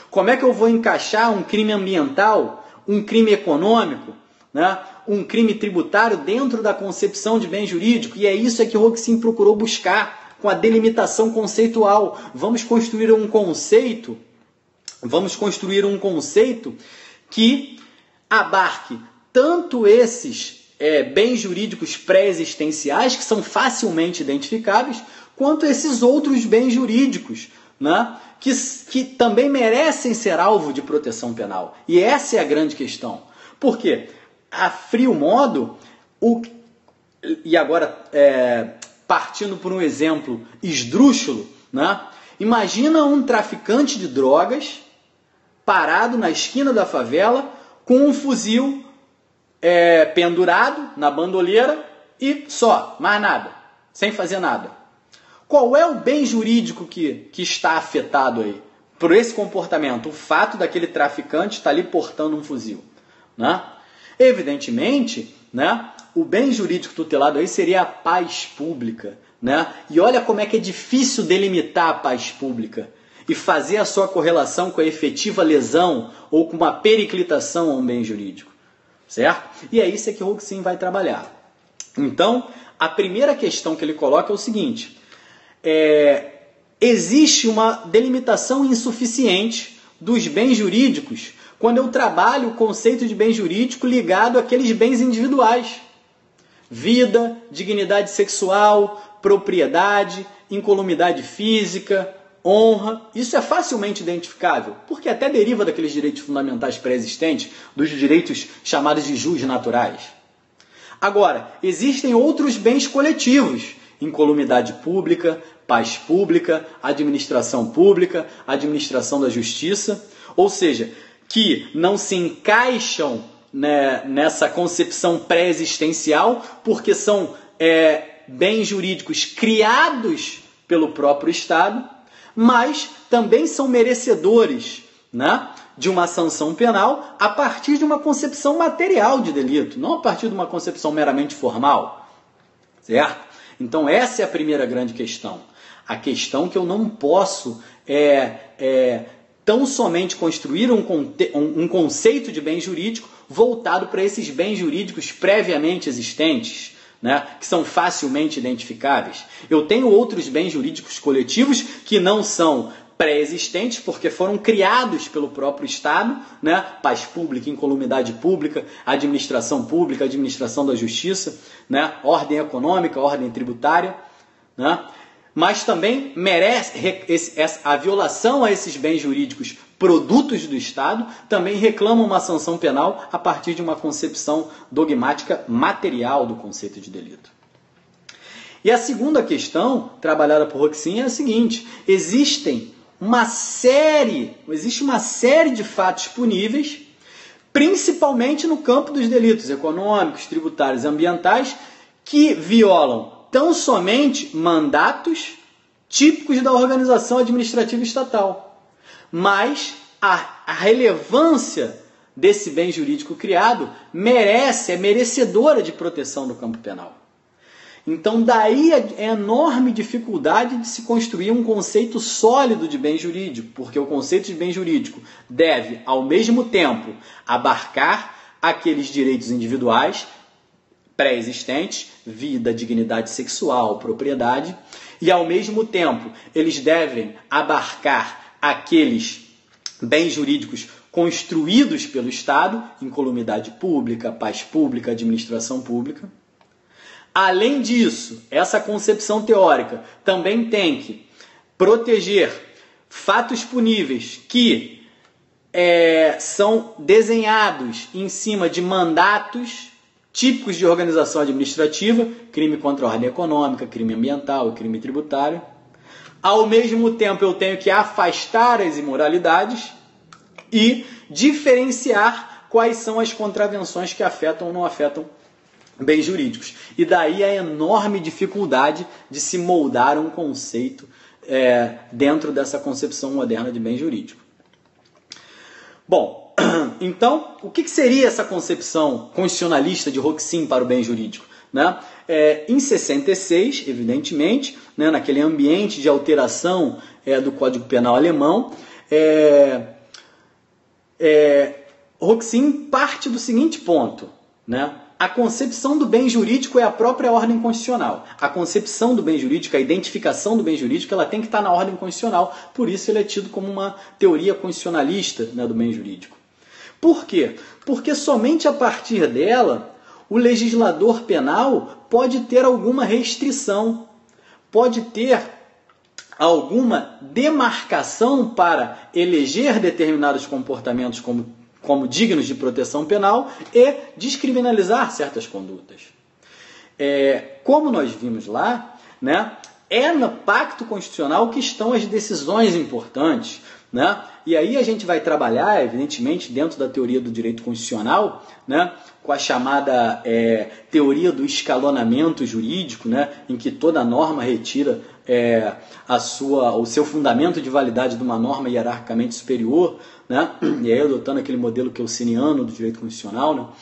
Como é que eu vou encaixar um crime ambiental, um crime econômico, né? Um crime tributário dentro da concepção de bem jurídico? E é isso que o Roxin procurou buscar com a delimitação conceitual. Vamos construir um conceito que abarque tanto esses bens jurídicos pré-existenciais, que são facilmente identificáveis, quanto esses outros bens jurídicos, né? Que também merecem ser alvo de proteção penal. E essa é a grande questão. Por quê? A frio modo, e agora partindo por um exemplo esdrúxulo, né? Imagina um traficante de drogas parado na esquina da favela com um fuzil pendurado na bandoleira e só, mais nada, sem fazer nada. Qual é o bem jurídico que está afetado aí por esse comportamento? O fato daquele traficante estar ali portando um fuzil, né? Evidentemente, né, o bem jurídico tutelado aí seria a paz pública, né? E olha como é que é difícil delimitar a paz pública e fazer a sua correlação com a efetiva lesão ou com uma periclitação a um bem jurídico, certo? E é isso que o Roxin vai trabalhar. Então, a primeira questão que ele coloca é o seguinte: existe uma delimitação insuficiente dos bens jurídicos quando eu trabalho o conceito de bem jurídico ligado àqueles bens individuais. Vida, dignidade sexual, propriedade, incolumidade física, honra. Isso é facilmente identificável, porque até deriva daqueles direitos fundamentais pré-existentes, dos direitos chamados de jus naturais. Agora, existem outros bens coletivos: incolumidade pública, paz pública, administração pública, administração da justiça, ou seja, que não se encaixam, né, nessa concepção pré-existencial, porque são bens jurídicos criados pelo próprio Estado, mas também são merecedores, né, de uma sanção penal a partir de uma concepção material de delito, não a partir de uma concepção meramente formal, certo? Então essa é a primeira grande questão. A questão que eu não posso tão somente construir um conceito de bem jurídico voltado para esses bens jurídicos previamente existentes, né, que são facilmente identificáveis. Eu tenho outros bens jurídicos coletivos que não são pré-existentes porque foram criados pelo próprio Estado, né, paz pública, incolumidade pública, administração pública, administração da justiça, né, ordem econômica, ordem tributária, né, mas também merece a violação a esses bens jurídicos produtos do Estado, também reclama uma sanção penal a partir de uma concepção dogmática material do conceito de delito. E a segunda questão trabalhada por Roxin é a seguinte: existe uma série de fatos puníveis, principalmente no campo dos delitos econômicos, tributários e ambientais, que violam tão somente mandatos típicos da organização administrativa estatal. Mas a relevância desse bem jurídico criado é merecedora de proteção do campo penal. Então daí a enorme dificuldade de se construir um conceito sólido de bem jurídico, porque o conceito de bem jurídico deve, ao mesmo tempo, abarcar aqueles direitos individuais pré-existentes, vida, dignidade sexual, propriedade, e ao mesmo tempo eles devem abarcar aqueles bens jurídicos construídos pelo Estado, incolumidade pública, paz pública, administração pública. Além disso, essa concepção teórica também tem que proteger fatos puníveis que são desenhados em cima de mandatos típicos de organização administrativa, crime contra a ordem econômica, crime ambiental e crime tributário. Ao mesmo tempo, eu tenho que afastar as imoralidades e diferenciar quais são as contravenções que afetam ou não afetam bens jurídicos. E daí a enorme dificuldade de se moldar um conceito dentro dessa concepção moderna de bem jurídico. Bom, então, o que seria essa concepção constitucionalista de Roxin para o bem jurídico? Né? Em 66, evidentemente, né, naquele ambiente de alteração do Código Penal alemão, Roxin parte do seguinte ponto, né? A concepção do bem jurídico é a própria ordem constitucional. A concepção do bem jurídico, a identificação do bem jurídico, ela tem que estar na ordem constitucional. Por isso ele é tido como uma teoria constitucionalista, né, do bem jurídico. Por quê? Porque somente a partir dela o legislador penal pode ter alguma restrição, pode ter alguma demarcação para eleger determinados comportamentos como dignos de proteção penal e descriminalizar certas condutas. Como nós vimos lá, né, é no pacto constitucional que estão as decisões importantes, né? E aí a gente vai trabalhar, evidentemente, dentro da teoria do direito constitucional, né, com a chamada teoria do escalonamento jurídico, né, em que toda norma retira o seu fundamento de validade de uma norma hierarquicamente superior, né, e aí adotando aquele modelo kelseniano do direito constitucional,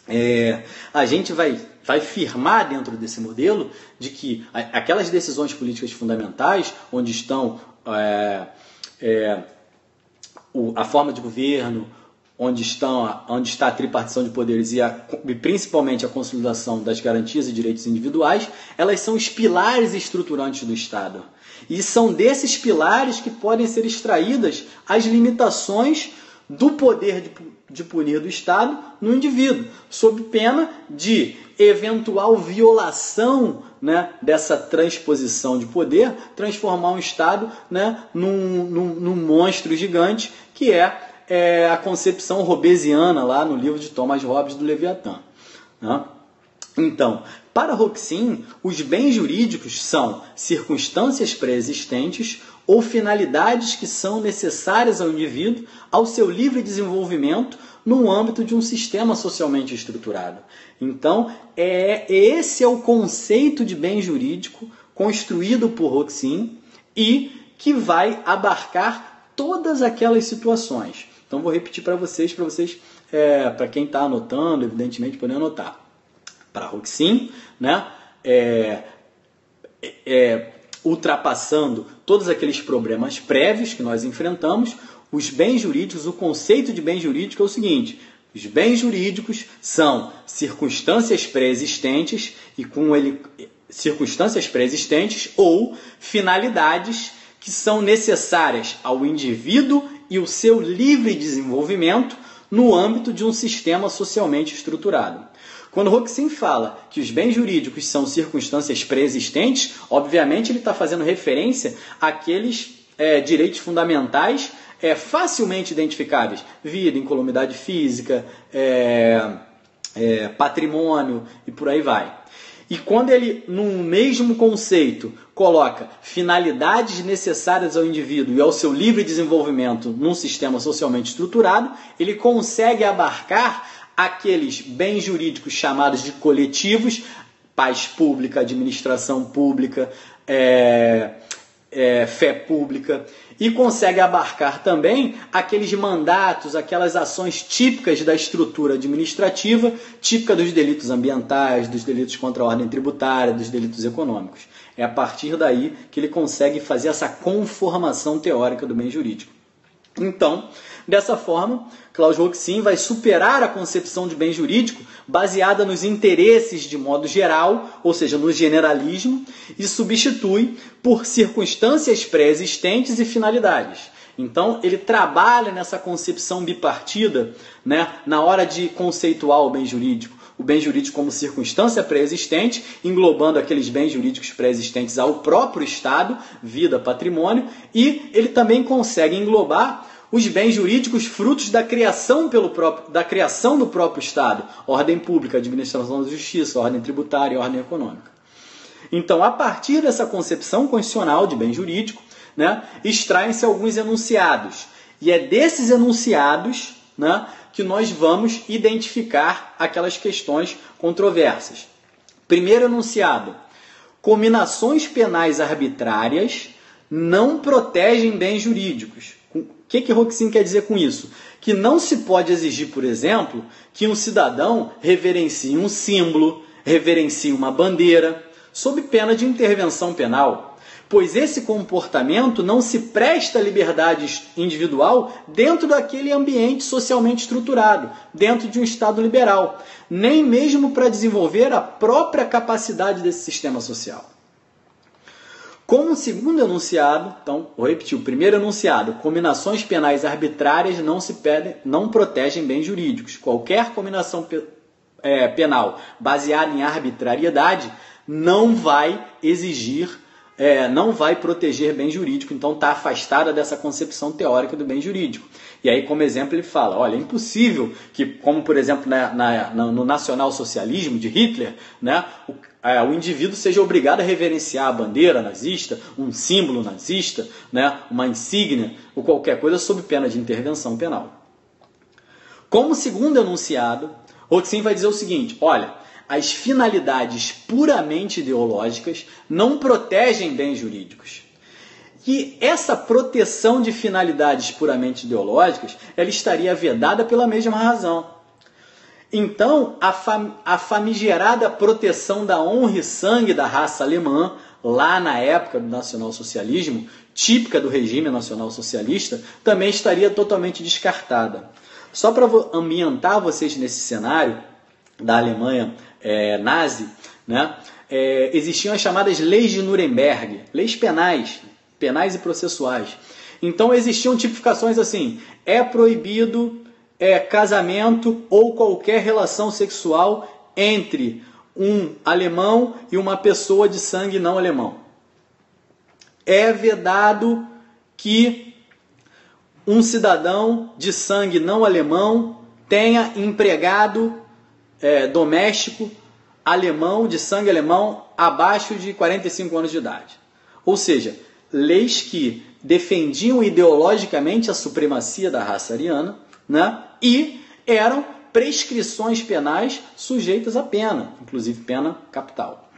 né, a gente vai firmar dentro desse modelo de que aquelas decisões políticas fundamentais, onde estão a forma de governo, onde está a tripartição de poderes e principalmente a consolidação das garantias e direitos individuais, elas são os pilares estruturantes do Estado. E são desses pilares que podem ser extraídas as limitações do poder de punir do Estado no indivíduo, sob pena de eventual violação, né, dessa transposição de poder, transformar um Estado, né, num monstro gigante, que é a concepção hobbesiana lá no livro de Thomas Hobbes do Leviatã, né? Então, para Roxin, os bens jurídicos são circunstâncias pré-existentes ou finalidades que são necessárias ao indivíduo ao seu livre desenvolvimento no âmbito de um sistema socialmente estruturado. Então, esse é o conceito de bem jurídico construído por Roxin e que vai abarcar todas aquelas situações. Então, vou repetir para vocês, para quem está anotando, evidentemente, poder anotar. Para Roxin, né, ultrapassando todos aqueles problemas prévios que nós enfrentamos, os bens jurídicos, o conceito de bem jurídico é o seguinte: os bens jurídicos são circunstâncias pré-existentes circunstâncias pré-existentes ou finalidades que são necessárias ao indivíduo e o seu livre desenvolvimento no âmbito de um sistema socialmente estruturado. Quando Roxin fala que os bens jurídicos são circunstâncias pré-existentes, obviamente ele está fazendo referência àqueles direitos fundamentais facilmente identificáveis: vida, incolumidade física, patrimônio e por aí vai. E quando ele, no mesmo conceito, coloca finalidades necessárias ao indivíduo e ao seu livre desenvolvimento num sistema socialmente estruturado, ele consegue abarcar aqueles bens jurídicos chamados de coletivos, paz pública, administração pública, fé pública e consegue abarcar também aqueles mandatos, aquelas ações típicas da estrutura administrativa, típica dos delitos ambientais, dos delitos contra a ordem tributária, dos delitos econômicos. É a partir daí que ele consegue fazer essa conformação teórica do bem jurídico. Então, dessa forma, Klaus Roxin vai superar a concepção de bem jurídico baseada nos interesses de modo geral, ou seja, no generalismo, e substitui por circunstâncias pré-existentes e finalidades. Então, ele trabalha nessa concepção bipartida, né, na hora de conceituar o bem jurídico como circunstância pré-existente, englobando aqueles bens jurídicos pré-existentes ao próprio Estado, vida, patrimônio, e ele também consegue englobar os bens jurídicos frutos da criação do próprio Estado, ordem pública, administração da justiça, ordem tributária e ordem econômica. Então, a partir dessa concepção constitucional de bem jurídico, né, extraem-se alguns enunciados, e é desses enunciados, né, que nós vamos identificar aquelas questões controversas. Primeiro enunciado: cominações penais arbitrárias não protegem bens jurídicos. O que Roxin quer dizer com isso? Que não se pode exigir, por exemplo, que um cidadão reverencie um símbolo, reverencie uma bandeira, sob pena de intervenção penal, pois esse comportamento não se presta à liberdade individual dentro daquele ambiente socialmente estruturado, dentro de um Estado liberal, nem mesmo para desenvolver a própria capacidade desse sistema social. Como segundo enunciado, então, vou repetir, o primeiro enunciado: cominações penais arbitrárias não protegem bens jurídicos. Qualquer cominação penal baseada em arbitrariedade não vai não vai proteger bem jurídico, então está afastada dessa concepção teórica do bem jurídico. E aí, como exemplo, ele fala, olha, é impossível que, como por exemplo no nacionalsocialismo de Hitler, né, o indivíduo seja obrigado a reverenciar a bandeira nazista, um símbolo nazista, né, uma insígnia ou qualquer coisa sob pena de intervenção penal. Como segundo enunciado, Roxin vai dizer o seguinte, olha, as finalidades puramente ideológicas não protegem bens jurídicos. E essa proteção de finalidades puramente ideológicas, ela estaria vedada pela mesma razão. Então, a famigerada proteção da honra e sangue da raça alemã, lá na época do nacionalsocialismo, típica do regime nacionalsocialista, também estaria totalmente descartada. Só para ambientar vocês nesse cenário da Alemanha nazi, né, existiam as chamadas leis de Nuremberg, leis penais e processuais. Então existiam tipificações assim: é proibido casamento ou qualquer relação sexual entre um alemão e uma pessoa de sangue não alemão. É vedado que um cidadão de sangue não alemão tenha empregado doméstico alemão, de sangue alemão, abaixo de 45 anos de idade. Ou seja, leis que defendiam ideologicamente a supremacia da raça ariana, né, e eram prescrições penais sujeitas a pena, inclusive pena capital.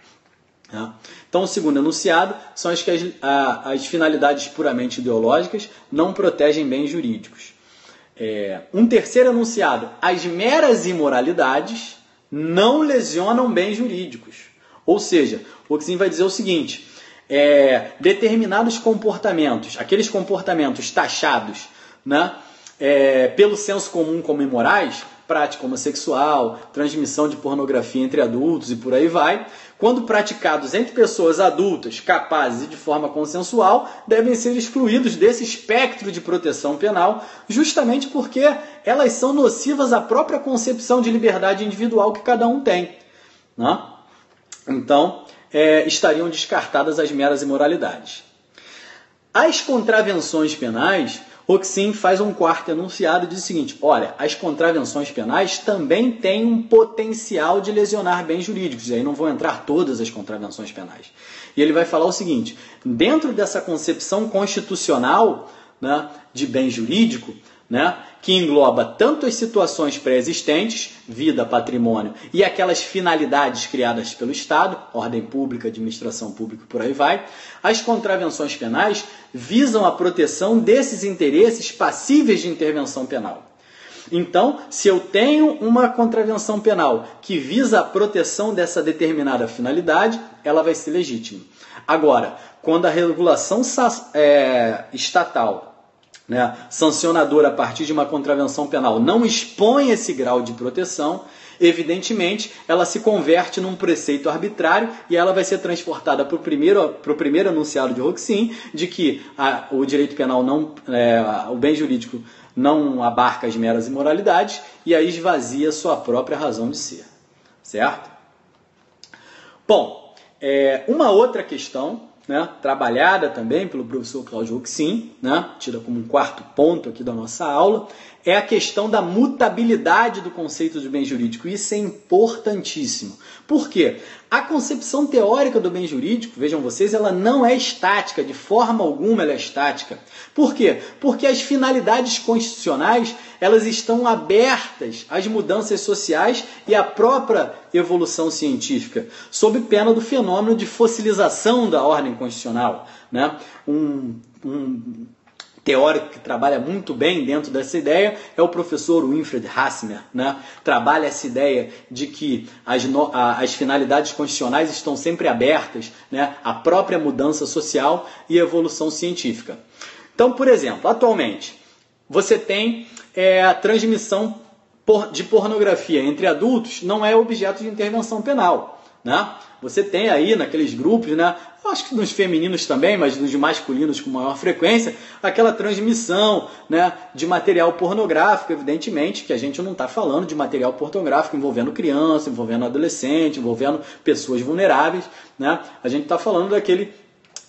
Então, o segundo enunciado são as que as finalidades puramente ideológicas não protegem bens jurídicos. Um terceiro enunciado: as meras imoralidades não lesionam bens jurídicos. Ou seja, o Roxin vai dizer o seguinte: determinados comportamentos, aqueles comportamentos taxados, né, pelo senso comum como imorais, prática homossexual, transmissão de pornografia entre adultos e por aí vai, quando praticados entre pessoas adultas, capazes e de forma consensual, devem ser excluídos desse espectro de proteção penal, justamente porque elas são nocivas à própria concepção de liberdade individual que cada um tem, né? Então, estariam descartadas as meras imoralidades. As contravenções penais, Roxin faz um quarto enunciado e diz o seguinte: olha, as contravenções penais também têm um potencial de lesionar bens jurídicos, e aí não vão entrar todas as contravenções penais. E ele vai falar o seguinte: dentro dessa concepção constitucional, né, de bem jurídico, né, que engloba tanto as situações pré-existentes, vida, patrimônio, e aquelas finalidades criadas pelo Estado, ordem pública, administração pública, por aí vai, as contravenções penais visam a proteção desses interesses passíveis de intervenção penal. Então, se eu tenho uma contravenção penal que visa a proteção dessa determinada finalidade, ela vai ser legítima. Agora, quando a regulação estatal, né, sancionadora a partir de uma contravenção penal não expõe esse grau de proteção, evidentemente ela se converte num preceito arbitrário e ela vai ser transportada para o primeiro enunciado de Roxin, de que o direito penal o bem jurídico não abarca as meras imoralidades e aí esvazia sua própria razão de ser, certo? Bom, uma outra questão, né, trabalhada também pelo professor Cláudio Roxin, né, tida como um quarto ponto aqui da nossa aula, é a questão da mutabilidade do conceito de bem jurídico. Isso é importantíssimo. Por quê? A concepção teórica do bem jurídico, vejam vocês, ela não é estática, de forma alguma ela é estática. Por quê? Porque as finalidades constitucionais, elas estão abertas às mudanças sociais e à própria evolução científica, sob pena do fenômeno de fossilização da ordem constitucional, né? Um teórico que trabalha muito bem dentro dessa ideia é o professor Winfried Hasmer, né? Trabalha essa ideia de que as finalidades constitucionais estão sempre abertas, né, à própria mudança social e evolução científica. Então, por exemplo, atualmente, você tem a transmissão de pornografia entre adultos, não é objeto de intervenção penal, né? Você tem aí naqueles grupos, né, acho que nos femininos também, mas nos masculinos com maior frequência, aquela transmissão, né, de material pornográfico, evidentemente, que a gente não está falando de material pornográfico envolvendo criança, envolvendo adolescente, envolvendo pessoas vulneráveis, né? A gente está falando daquele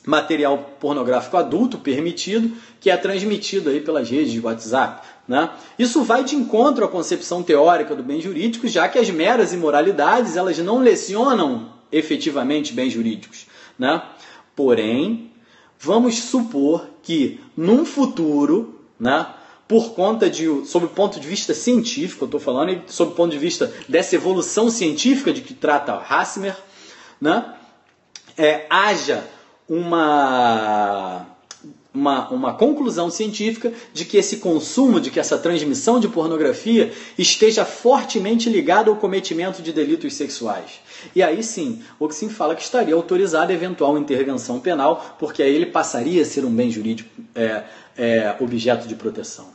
material pornográfico adulto permitido que é transmitido aí pelas redes de WhatsApp, né? Isso vai de encontro à concepção teórica do bem jurídico, já que as meras imoralidades elas não lecionam efetivamente bens jurídicos, né? Porém, vamos supor que num futuro, né, por conta sob o ponto de vista científico, eu estou falando, e sob o ponto de vista dessa evolução científica de que trata Hasmer, né, haja uma conclusão científica de que esse consumo, de que essa transmissão de pornografia esteja fortemente ligada ao cometimento de delitos sexuais. E aí sim, Roxin fala que estaria autorizada a eventual intervenção penal, porque aí ele passaria a ser um bem jurídico objeto de proteção.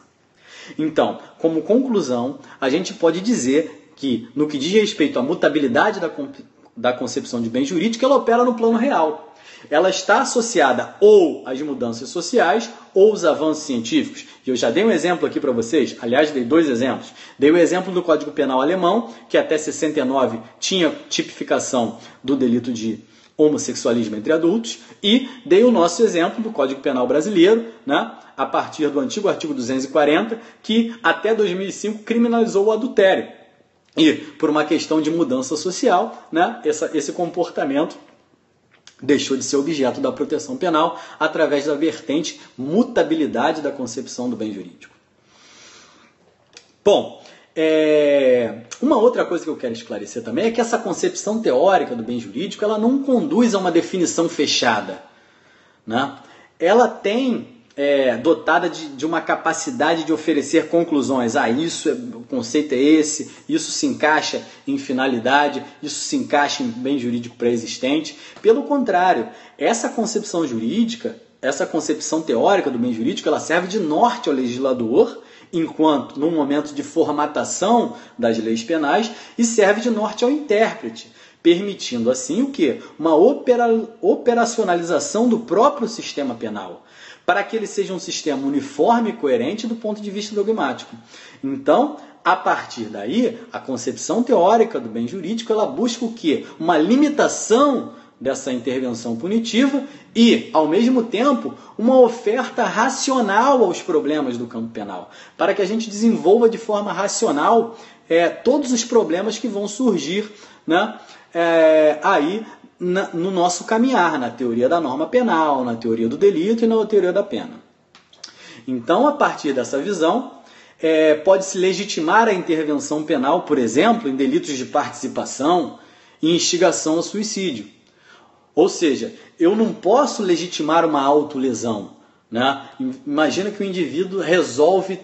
Então, como conclusão, a gente pode dizer que, no que diz respeito à mutabilidade da concepção de bem jurídico, ela opera no plano real. Ela está associada ou às mudanças sociais ou aos avanços científicos. E eu já dei um exemplo aqui para vocês, aliás, dei dois exemplos. Dei o exemplo do Código Penal alemão, que até 69 tinha tipificação do delito de homossexualismo entre adultos, e dei o nosso exemplo do Código Penal brasileiro, né, a partir do antigo artigo 240, que até 2005 criminalizou o adultério. E, por uma questão de mudança social, né, esse comportamento deixou de ser objeto da proteção penal através da vertente mutabilidade da concepção do bem jurídico. Bom, uma outra coisa que eu quero esclarecer também é que essa concepção teórica do bem jurídico ela não conduz a uma definição fechada, né? Ela tem dotada de uma capacidade de oferecer conclusões. O conceito é esse, isso se encaixa em finalidade, isso se encaixa em bem jurídico pré-existente. Pelo contrário, essa concepção jurídica, essa concepção teórica do bem jurídico, ela serve de norte ao legislador, enquanto no momento de formatação das leis penais, e serve de norte ao intérprete, permitindo assim o quê? Uma operacionalização do próprio sistema penal, para que ele seja um sistema uniforme e coerente do ponto de vista dogmático. Então, a partir daí, a concepção teórica do bem jurídico, ela busca o quê? Uma limitação dessa intervenção punitiva e, ao mesmo tempo, uma oferta racional aos problemas do campo penal, para que a gente desenvolva de forma racional todos os problemas que vão surgir, né, aí no nosso caminhar, na teoria da norma penal, na teoria do delito e na teoria da pena. Então, a partir dessa visão, pode-se legitimar a intervenção penal, por exemplo, em delitos de participação e instigação ao suicídio. Ou seja, eu não posso legitimar uma autolesão, né? Imagina que o indivíduo resolve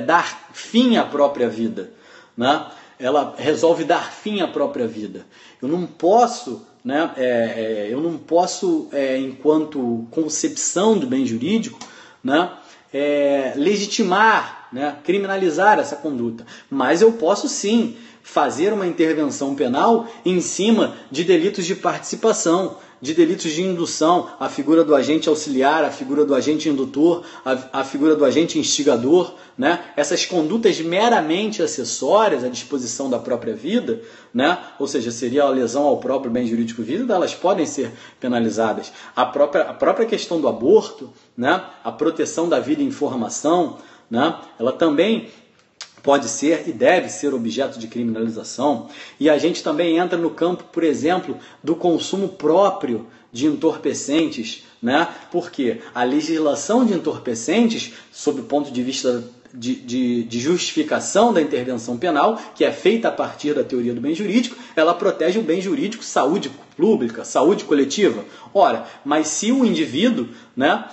dar fim à própria vida, né? Ela resolve dar fim à própria vida. Eu não posso, né? Enquanto concepção do bem jurídico, né? Legitimar, né? Criminalizar essa conduta. Mas eu posso sim fazer uma intervenção penal em cima de delitos de participação, de delitos de indução, a figura do agente auxiliar, a figura do agente indutor, a figura do agente instigador, né? Essas condutas meramente acessórias à disposição da própria vida, né? Ou seja, seria a lesão ao próprio bem jurídico vida, elas podem ser penalizadas. A própria questão do aborto, né? A proteção da vida em formação, né? Ela também pode ser e deve ser objeto de criminalização. E a gente também entra no campo, por exemplo, do consumo próprio de entorpecentes, né? Porque a legislação de entorpecentes, sob o ponto de vista de justificação da intervenção penal, que é feita a partir da teoria do bem jurídico, ela protege o bem jurídico, saúde pública, saúde coletiva. Ora, mas se o indivíduo, né,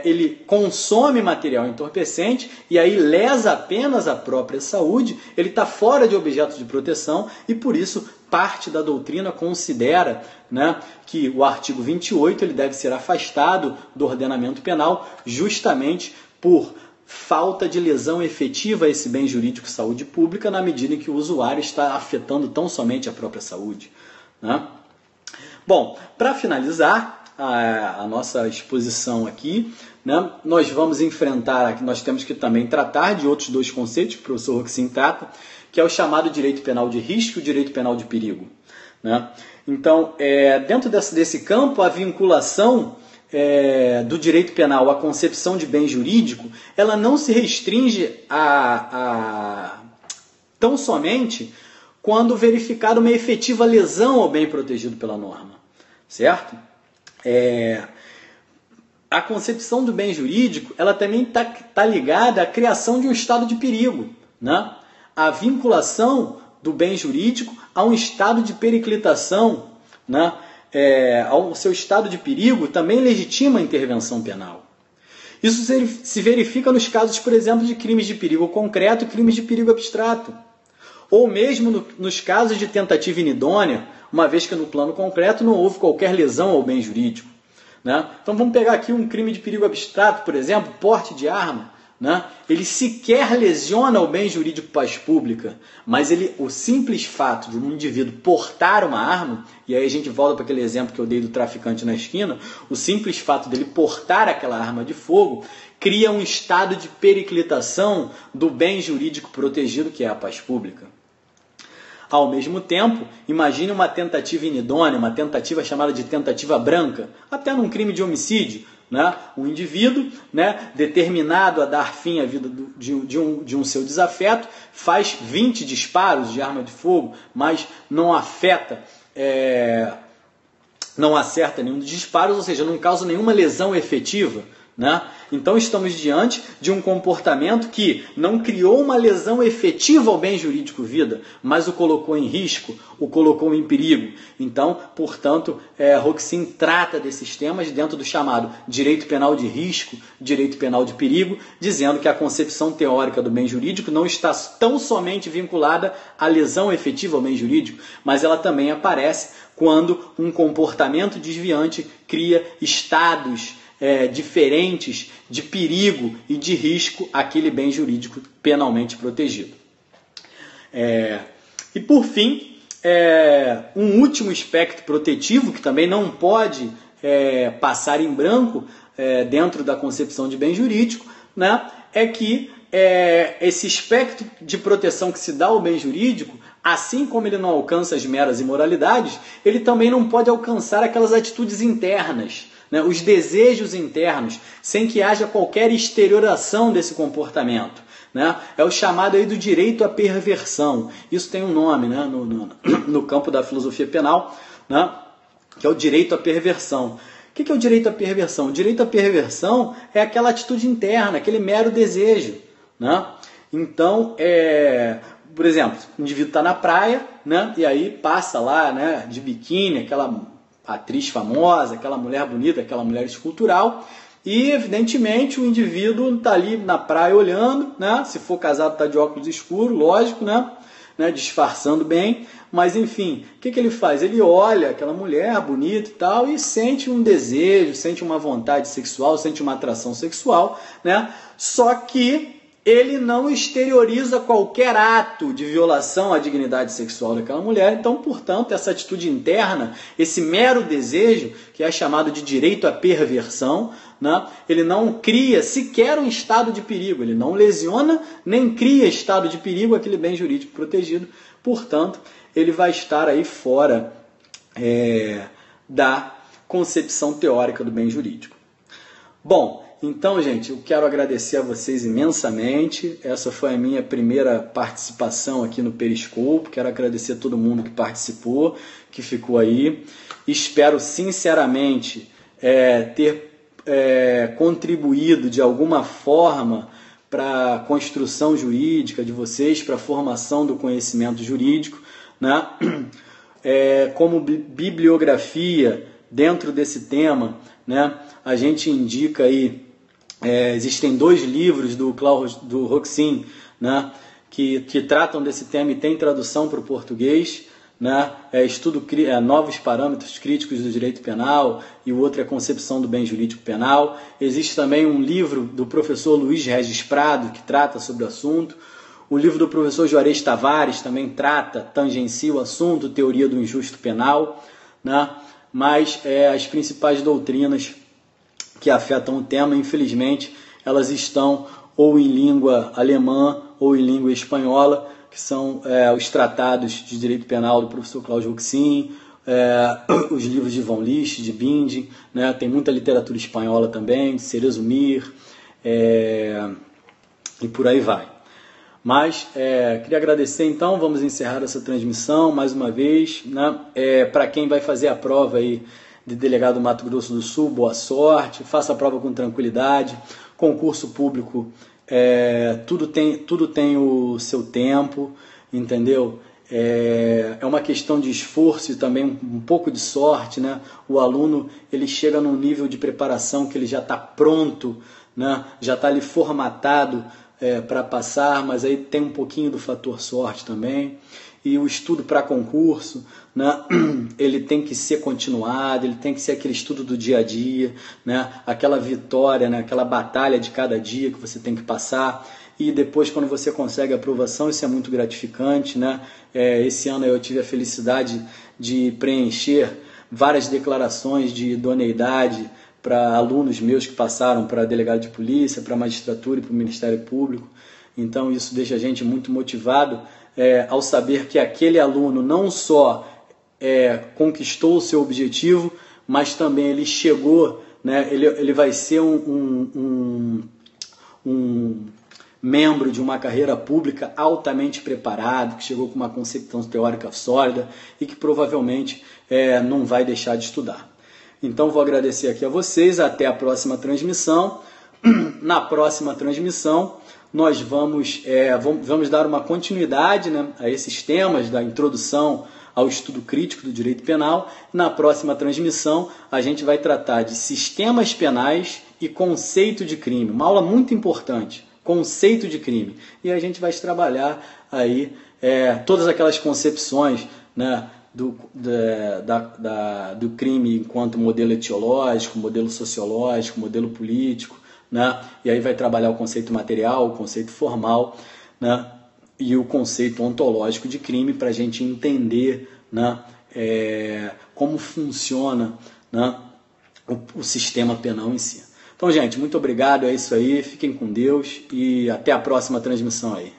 ele consome material entorpecente e aí lesa apenas a própria saúde, ele está fora de objeto de proteção e por isso parte da doutrina considera, né, que o artigo 28 ele deve ser afastado do ordenamento penal justamente por falta de lesão efetiva a esse bem jurídico saúde pública na medida em que o usuário está afetando tão somente a própria saúde, né? Bom, para finalizar a nossa exposição aqui, né, nós vamos enfrentar, nós temos que também tratar de outros dois conceitos que o professor Roxin trata, que é o chamado direito penal de risco e o direito penal de perigo, né? Então, dentro desse campo, a vinculação do direito penal à concepção de bem jurídico, ela não se restringe tão somente quando verificada uma efetiva lesão ao bem protegido pela norma, certo? A concepção do bem jurídico, ela também está ligada à criação de um estado de perigo, né? A vinculação do bem jurídico a um estado de periclitação, né? Ao seu estado de perigo, também legitima a intervenção penal. Isso se verifica nos casos, por exemplo, de crimes de perigo concreto e crimes de perigo abstrato. Ou mesmo nos casos de tentativa inidônea, uma vez que no plano concreto não houve qualquer lesão ao bem jurídico, né? Então vamos pegar aqui um crime de perigo abstrato, por exemplo, porte de arma, né? Ele sequer lesiona o bem jurídico paz pública, mas o simples fato de um indivíduo portar uma arma, e aí a gente volta para aquele exemplo que eu dei do traficante na esquina, o simples fato dele portar aquela arma de fogo cria um estado de periclitação do bem jurídico protegido, que é a paz pública. Ao mesmo tempo, imagine uma tentativa inidônea, uma tentativa chamada de tentativa branca, até num crime de homicídio, né? Um indivíduo, né, determinado a dar fim à vida de um seu desafeto, faz 20 disparos de arma de fogo, mas não acerta nenhum dos disparos, ou seja, não causa nenhuma lesão efetiva, né? Então estamos diante de um comportamento que não criou uma lesão efetiva ao bem jurídico vida, mas o colocou em risco, o colocou em perigo. Então, portanto, Roxin trata desses temas dentro do chamado direito penal de risco, direito penal de perigo, dizendo que a concepção teórica do bem jurídico não está tão somente vinculada à lesão efetiva ao bem jurídico, mas ela também aparece quando um comportamento desviante cria estados diferentes de perigo e de risco àquele bem jurídico penalmente protegido. E por fim, um último aspecto protetivo que também não pode passar em branco dentro da concepção de bem jurídico, né, é que esse aspecto de proteção que se dá ao bem jurídico, assim como ele não alcança as meras imoralidades, ele também não pode alcançar aquelas atitudes internas, né, os desejos internos, sem que haja qualquer exteriorização desse comportamento, né? É o chamado aí do direito à perversão. Isso tem um nome, né, no campo da filosofia penal, né, que é o direito à perversão. O que é o direito à perversão? O direito à perversão é aquela atitude interna, aquele mero desejo, né? Então, por exemplo, o indivíduo está na praia, né? E aí passa lá, né, de biquíni, aquela atriz famosa, aquela mulher bonita, aquela mulher escultural, e evidentemente o indivíduo está ali na praia olhando, né? Se for casado está de óculos escuros, lógico, né? Disfarçando bem, mas enfim, o que ele faz? Ele olha aquela mulher bonita e tal e sente um desejo, sente uma vontade sexual, sente uma atração sexual, né? Só que ele não exterioriza qualquer ato de violação à dignidade sexual daquela mulher. Então, portanto, essa atitude interna, esse mero desejo, que é chamado de direito à perversão, né, ele não cria sequer um estado de perigo, ele não lesiona nem cria estado de perigo aquele bem jurídico protegido. Portanto, ele vai estar aí fora da concepção teórica do bem jurídico. Bom, então, gente, eu quero agradecer a vocês imensamente. Essa foi a minha primeira participação aqui no Periscope. Quero agradecer a todo mundo que participou, que ficou aí. Espero sinceramente ter contribuído de alguma forma para a construção jurídica de vocês, para a formação do conhecimento jurídico, né? Como bibliografia dentro desse tema, né? A gente indica aí, existem 2 livros do Roxin, né, que tratam desse tema e tem tradução para o português, né, Novos Parâmetros Críticos do Direito Penal, e o outro é Concepção do Bem Jurídico Penal. Existe também um livro do professor Luiz Regis Prado, que trata sobre o assunto. O livro do professor Juarez Tavares também tangencia o assunto, Teoria do Injusto Penal, né, mas as principais doutrinas que afetam o tema, infelizmente, elas estão ou em língua alemã ou em língua espanhola, que são os tratados de direito penal do professor Cláudio Roxin, os livros de Von List, de Binding, né? Tem muita literatura espanhola também, de Cerezo Mir, e por aí vai. Mas queria agradecer, então, vamos encerrar essa transmissão mais uma vez, né? Para quem vai fazer a prova aí de delegado do Mato Grosso do Sul, boa sorte, faça a prova com tranquilidade. Concurso público, tudo tem o seu tempo, entendeu? É uma questão de esforço e também um pouco de sorte, né? O aluno, ele chega num nível de preparação que ele já está pronto, né? Já está ali formatado para passar, mas aí tem um pouquinho do fator sorte também. E o estudo para concurso, né, ele tem que ser continuado, ele tem que ser aquele estudo do dia a dia, né, aquela vitória, né, aquela batalha de cada dia que você tem que passar. E depois, quando você consegue a aprovação, isso é muito gratificante, né? Esse ano eu tive a felicidade de preencher várias declarações de idoneidade para alunos meus que passaram para delegado de polícia, para a magistratura e para o Ministério Público. Então isso deixa a gente muito motivado ao saber que aquele aluno não só conquistou o seu objetivo, mas também ele chegou, né, ele vai ser um membro de uma carreira pública altamente preparado, que chegou com uma concepção teórica sólida e que provavelmente não vai deixar de estudar. Então vou agradecer aqui a vocês, até a próxima transmissão. Na próxima transmissão nós vamos dar uma continuidade, né, a esses temas da introdução ao estudo crítico do direito penal. Na próxima transmissão a gente vai tratar de sistemas penais e conceito de crime, uma aula muito importante, conceito de crime. E a gente vai trabalhar aí todas aquelas concepções, né, do crime enquanto modelo etiológico, modelo sociológico, modelo político, né? E aí vai trabalhar o conceito material, o conceito formal, né? E o conceito ontológico de crime, para a gente entender, né, como funciona, né, o sistema penal em si. Então, gente, muito obrigado, é isso aí, fiquem com Deus e até a próxima transmissão aí.